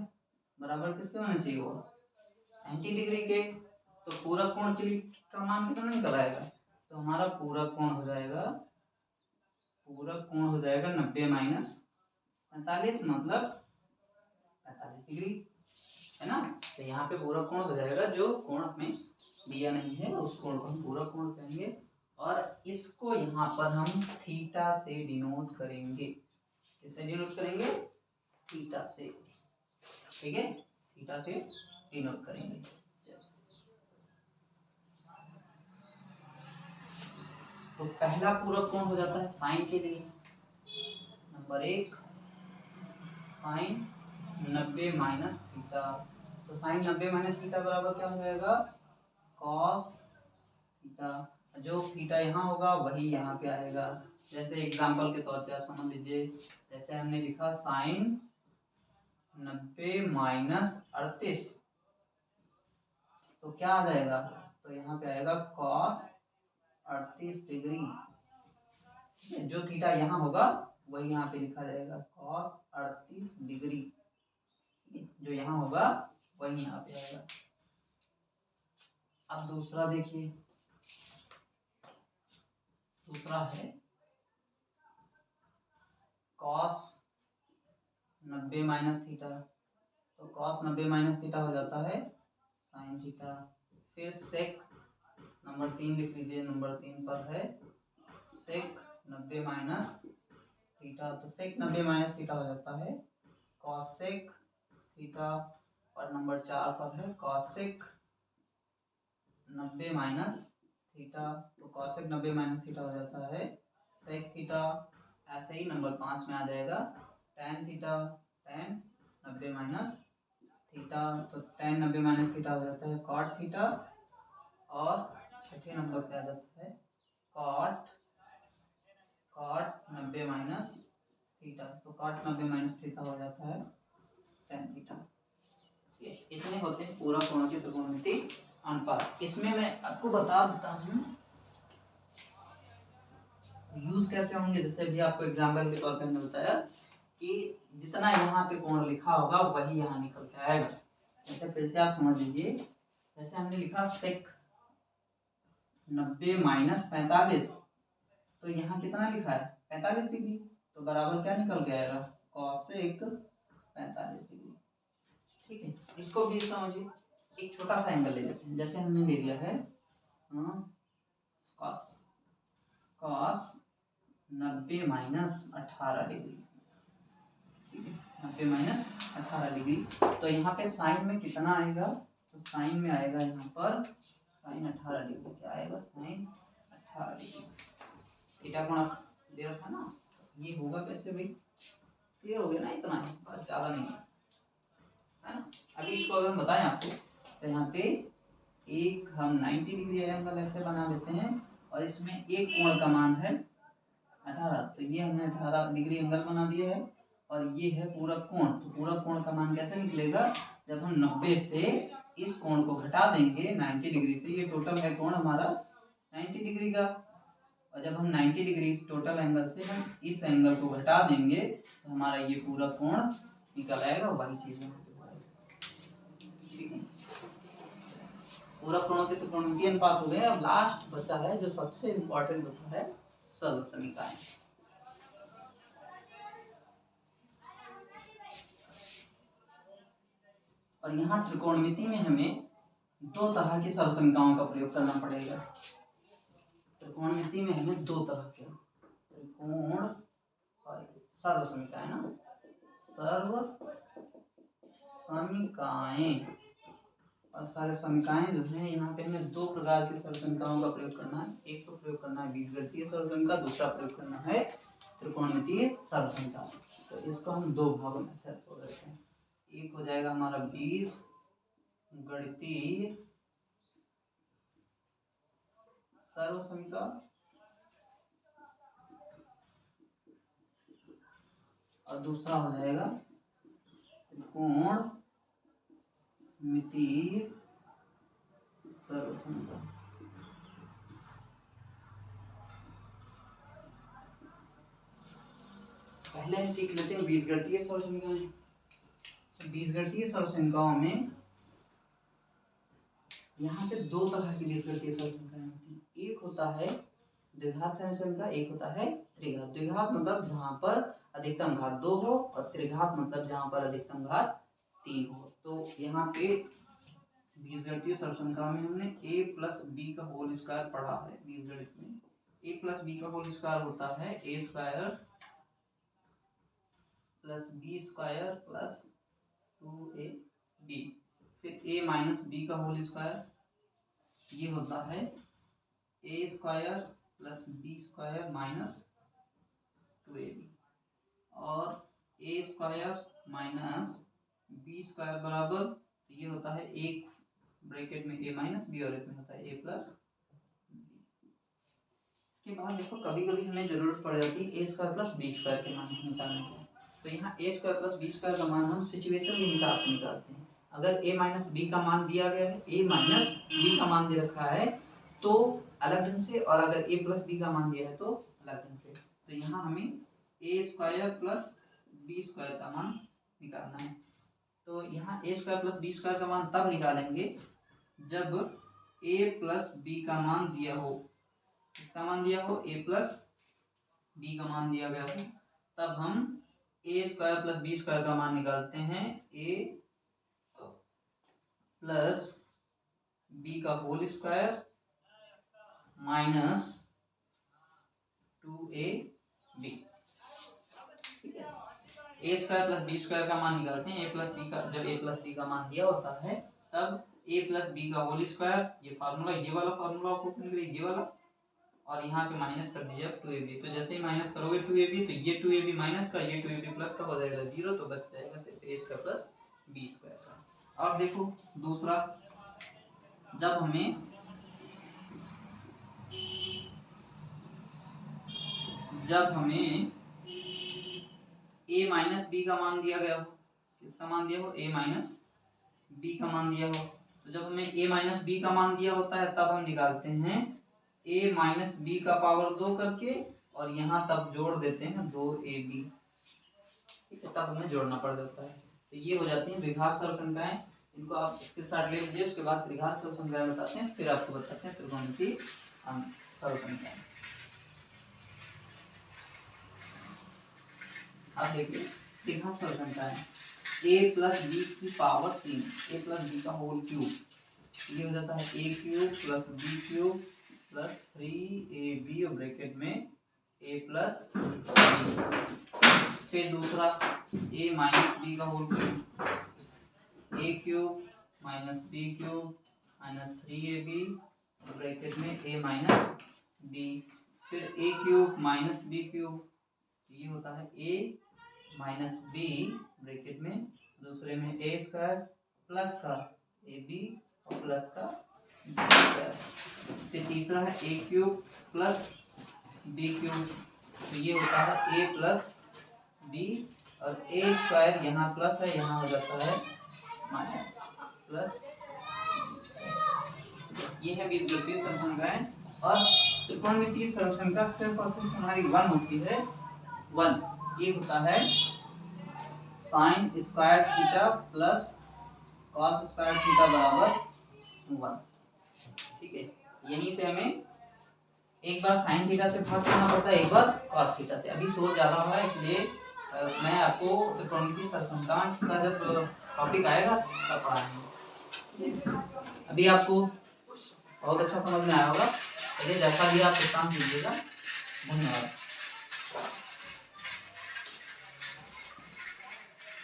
बराबर किसके होने चाहिए वो 90 डिग्री के। तो पूरक कोण के लिए का मान कितना निकल आएगा, तो हमारा पूरक कोण हो जाएगा 90 माइनस 45 मतलब 45 डिग्री है ना। तो यहाँ पे पूरक कोण हो जाएगा, जो कोण हमें दिया नहीं है उस कोण को हम पूरक कोण कहेंगे और इसको यहाँ पर हम थीटा से डिनोट करेंगे। किससे डिनोट करेंगे? थीटा से। ठीक है, थीटा से डिनोट करेंगे। तो पहला पूरक कोण हो जाता है साइन के लिए, नंबर 1 साइन 90 माइनस थीटा। तो साइन 90 माइनस थीटा बराबर क्या हो जाएगा? Cos theta. जो थीटा यहाँ होगा वही यहाँ पे आएगा। जैसे एग्जांपल के तौर पे आप समझ लीजिए, जैसे हमने लिखा साइन 90 माइनस 38, तो क्या आ जाएगा? तो यहाँ पे आएगा कॉस 38 डिग्री। जो थीटा यहाँ होगा वही यहाँ पे लिखा जाएगा, कॉस 38 डिग्री। जो यहाँ होगा वही यहाँ पे आएगा। अब दूसरा देखिए, दूसरा है कॉस 90 माइनस थीटा। तो कॉस 90 माइनस थीटा हो जाता है साइन थीटा। फिर सेक नंबर 3 लिख लीजिए, नंबर 3 पर है सेक 90 माइनस थीटा। तो सेक 90 माइनस थीटा हो जाता है कॉसेक थीटा। और नंबर 4 पर है कॉसेक 90 माइनस थीटा। तो कॉसेक 90 माइनस थीटा हो जाता है सेक थीटा। ऐसे ही नंबर 5 में आ जाएगा tan theta, ten 90 minus theta. तो टेन 90 माइनस थीटा हो जाता है कॉट थीटा। और छठे नंबर पे आ जाता है कॉट 90 माइनस थीटा। तो कॉट 90 माइनस थीटा हो जाता है टेन थीटा। इतने होते हैं पूरा कोणों की त्रिकोणमिति अनुपात। इसमें मैं आपको बता देता हूँ यूज कैसे होंगे। जैसे भी आपको एग्जाम्पल के तौर पे हमने बताया कि जितना यहाँ पे कोण लिखा होगा वही यहाँ निकल के आएगा। जैसे फिर से आप समझ लीजिए, जैसे हमने लिखा सेक 90 माइनस 45, तो यहाँ कितना लिखा है 45 डिग्री। तो बराबर क्या निकल के आएगा? Cosec 45 degree. ठीक है, इसको भी समझिए। एक छोटा सा एंगल ले लेते हैं। जैसे हमने ले लिया है कॉस 90 माइनस 18 डिग्री। ठीक है, 90 माइनस 18 डिग्री। तो यहाँ पे साइन में कितना आएगा? तो साइन में आएगा यहाँ पर साइन 18 डिग्री। क्या आएगा? Sign 18 degree. थीटा कोण दे रखा ना, ये होगा कैसे भाई? क्लियर हो गया ना? इतना ही, बस ज्यादा नहीं है ना। अभी इसको अगर हम बताएं आपको, तो यहाँ पे एक हम 90 डिग्री एंगल ऐसे बना देते हैं और इसमें एक कोण का मान है 18। तो ये हमने 18 डिग्री एंगल बना दिया है और ये है पूरा कोण। तो पूरा कोण का मान कैसे निकलेगा? जब हम 90 से इस कोण को घटा देंगे 90 डिग्री से, ये टोटल है कोण हमारा 90 डिग्री का। और जब हम 90 डिग्री टोटल एंगल से हम इस एंगल को घटा देंगे तो हमारा ये पूरा कोण निकल आएगा। वही चीज है, ठीक है। पूरा कोणों के त्रिकोणमितीय अनुपात हो गए। अब लास्ट बचा है जो सबसे इम्पोर्टेंट बचा है, सर्व समीकरण। और यहाँ त्रिकोणमिति में हमें दो तरह की सर्व समीकरणों का प्रयोग करना पड़ेगा। त्रिकोणमिति में हमें दो तरह के त्रिकोण सर्व समीकरण है ना, सर्व समीकरण। और सारे समीकरण जो है यहाँ पे हमें दो प्रकार के सर्व समीकरणों का प्रयोग करना है। एक तो प्रयोग करना है बीजगणितीय सर्व समीकरण, दूसरा प्रयोग करना है त्रिकोणमितीय सर्व समीकरण। तो इसको हम दो भागों में सेट कर देते हैं। एक हो जाएगा हमारा बीजगणितीय सर्व समीकरण और दूसरा हो जाएगा त्रिकोणमितीय सर्व समीकरण। पहले हम सीख लेते हैं बीजगणितीय सर्व समीकरण। बीजगणितीय सर्व समीकरणों में यहाँ पे दो तरह की बीजगणितीय सर्व समीकरण होती है। एक होता है द्विघात सर्व समीकरण, एक होता है त्रिघात। द्विघात मतलब जहाँ पर अधिकतम घात 2 हो और त्रिघात मतलब जहाँ पर अधिकतम घात 3 हो। तो यहाँ पे बीजगणितीय सर्व समीकरण में हमने a प्लस बी का होल स्क्वायर पढ़ा है। बीजगणित में a प्लस बी का होल स्क्वायर होता है a square plus B square plus 2ab, फिर a माइनस बी का होल स्क्वायर ये होता है a square plus B square minus 2ab, और a square minus B square बराबर तो ये होता है एक ब्रैकेट में a माइनस बी और एक में होता है a प्लस बी। इसके बाद देखो कभी कभी हमें जरूरत पड़ जाती है a square plus B square के मान निकालने की, तो यहाँ a square plus B square का मान हम सिचुएशन के हिसाब से निकालते हैं। अगर a माइनस बी का मान दिया गया है, a माइनस बी का मान दे रखा है तो अलग ढंग से, और अगर a प्लस बी का मान दिया है तो अलग ढंग से। तो यहाँ हमें a square plus B square का मान निकालना है। तो यहाँ a square plus B square का मान तब निकालेंगे जब a प्लस बी का मान दिया हो, इसका मान दिया हो, a प्लस बी का मान दिया गया हो, तब हम a square plus B square का मान निकालते हैं a प्लस बी का होल स्क्वायर माइनस 2ab, ठीक है। A square plus B square का मान निकालते हैं, ए प्लस बी का, जब ए प्लस बी का मान दिया होता है तब ए प्लस बी का होल स्क्वायर, ये फार्मूला, ये वाला फार्मूला आपको ये वाला, और यहाँ पे माइनस कर दीजिए अब 2ab, तो जैसे ही माइनस करोगे 2ab तो ये 2ab माइनस का, ये 2ab प्लस का हो जाएगा 0, तो बच जाएगा सिर्फ ए स्क्वायर प्लस बी स्क्वायर का। और देखो दूसरा, जब हमें a माइनस बी का मान दिया गया हो, किसका मान दिया हो, a माइनस बी का मान दिया हो, तो जब हमें a माइनस बी का मान दिया होता है तब हम निकालते हैं a माइनस बी का पावर 2 करके, और यहाँ तब जोड़ देते हैं 2ab, ठीक है, तब हमें जोड़ना पड़ जाता है। तो ये हो जाती है द्विघात सरलसंख्याएं, इनको आप स्क्रीनशॉट ले लीजिए, उसके बाद त्रिघात सरलसंख्याएं बताते हैं, फिर आपको बताते हैं त्रिकोणमितीय सरलसंख्याएं। अब देखिए त्रिघात सरलसंख्याएं, a प्लस बी की पावर 3, a प्लस बी का होल क्यूब, ये हो जाता है a cube plus B cube plus 3ab और ब्रैकेट में a प्लस बी। फिर दूसरा a माइनस बी का whole cube, a cube minus B cube minus 3ab bracket में a माइनस बी। फिर a cube minus B cube, ये होता है a माइनस बी ब्रैकेट में दूसरे में a स्क्वायर प्लस का ab और प्लस का b स्क्वायर। फिर तीसरा है a cube plus b cube, तो ये होता है a प्लस b, और a स्क्वायर यहाँ प्लस है, यहाँ हो जाता है माइनस प्लस। ये है बीजगणितीय सरलसंख्याएं, और त्रिकोणमितीय सरलसंख्या सिर्फ और सिर्फ हमारी 1 होती है, 1, ये होता है sine square theta plus cos square theta बराबर 1, ठीक है। यहीं से हमें एक बार साइन थीटा से भाग करना पड़ता है, एक बार कॉस थीटा से। अभी शोर ज्यादा हो रहा है, इसलिए मैं आपको त्रिकोणमितीय सरलसंख्याएं का जब टॉपिक आएगा तब पढ़ाएंगे। अभी आपको बहुत अच्छा समझ में आया होगा, चलिए जैसा भी आप काम कीजिएगा। धन्यवाद।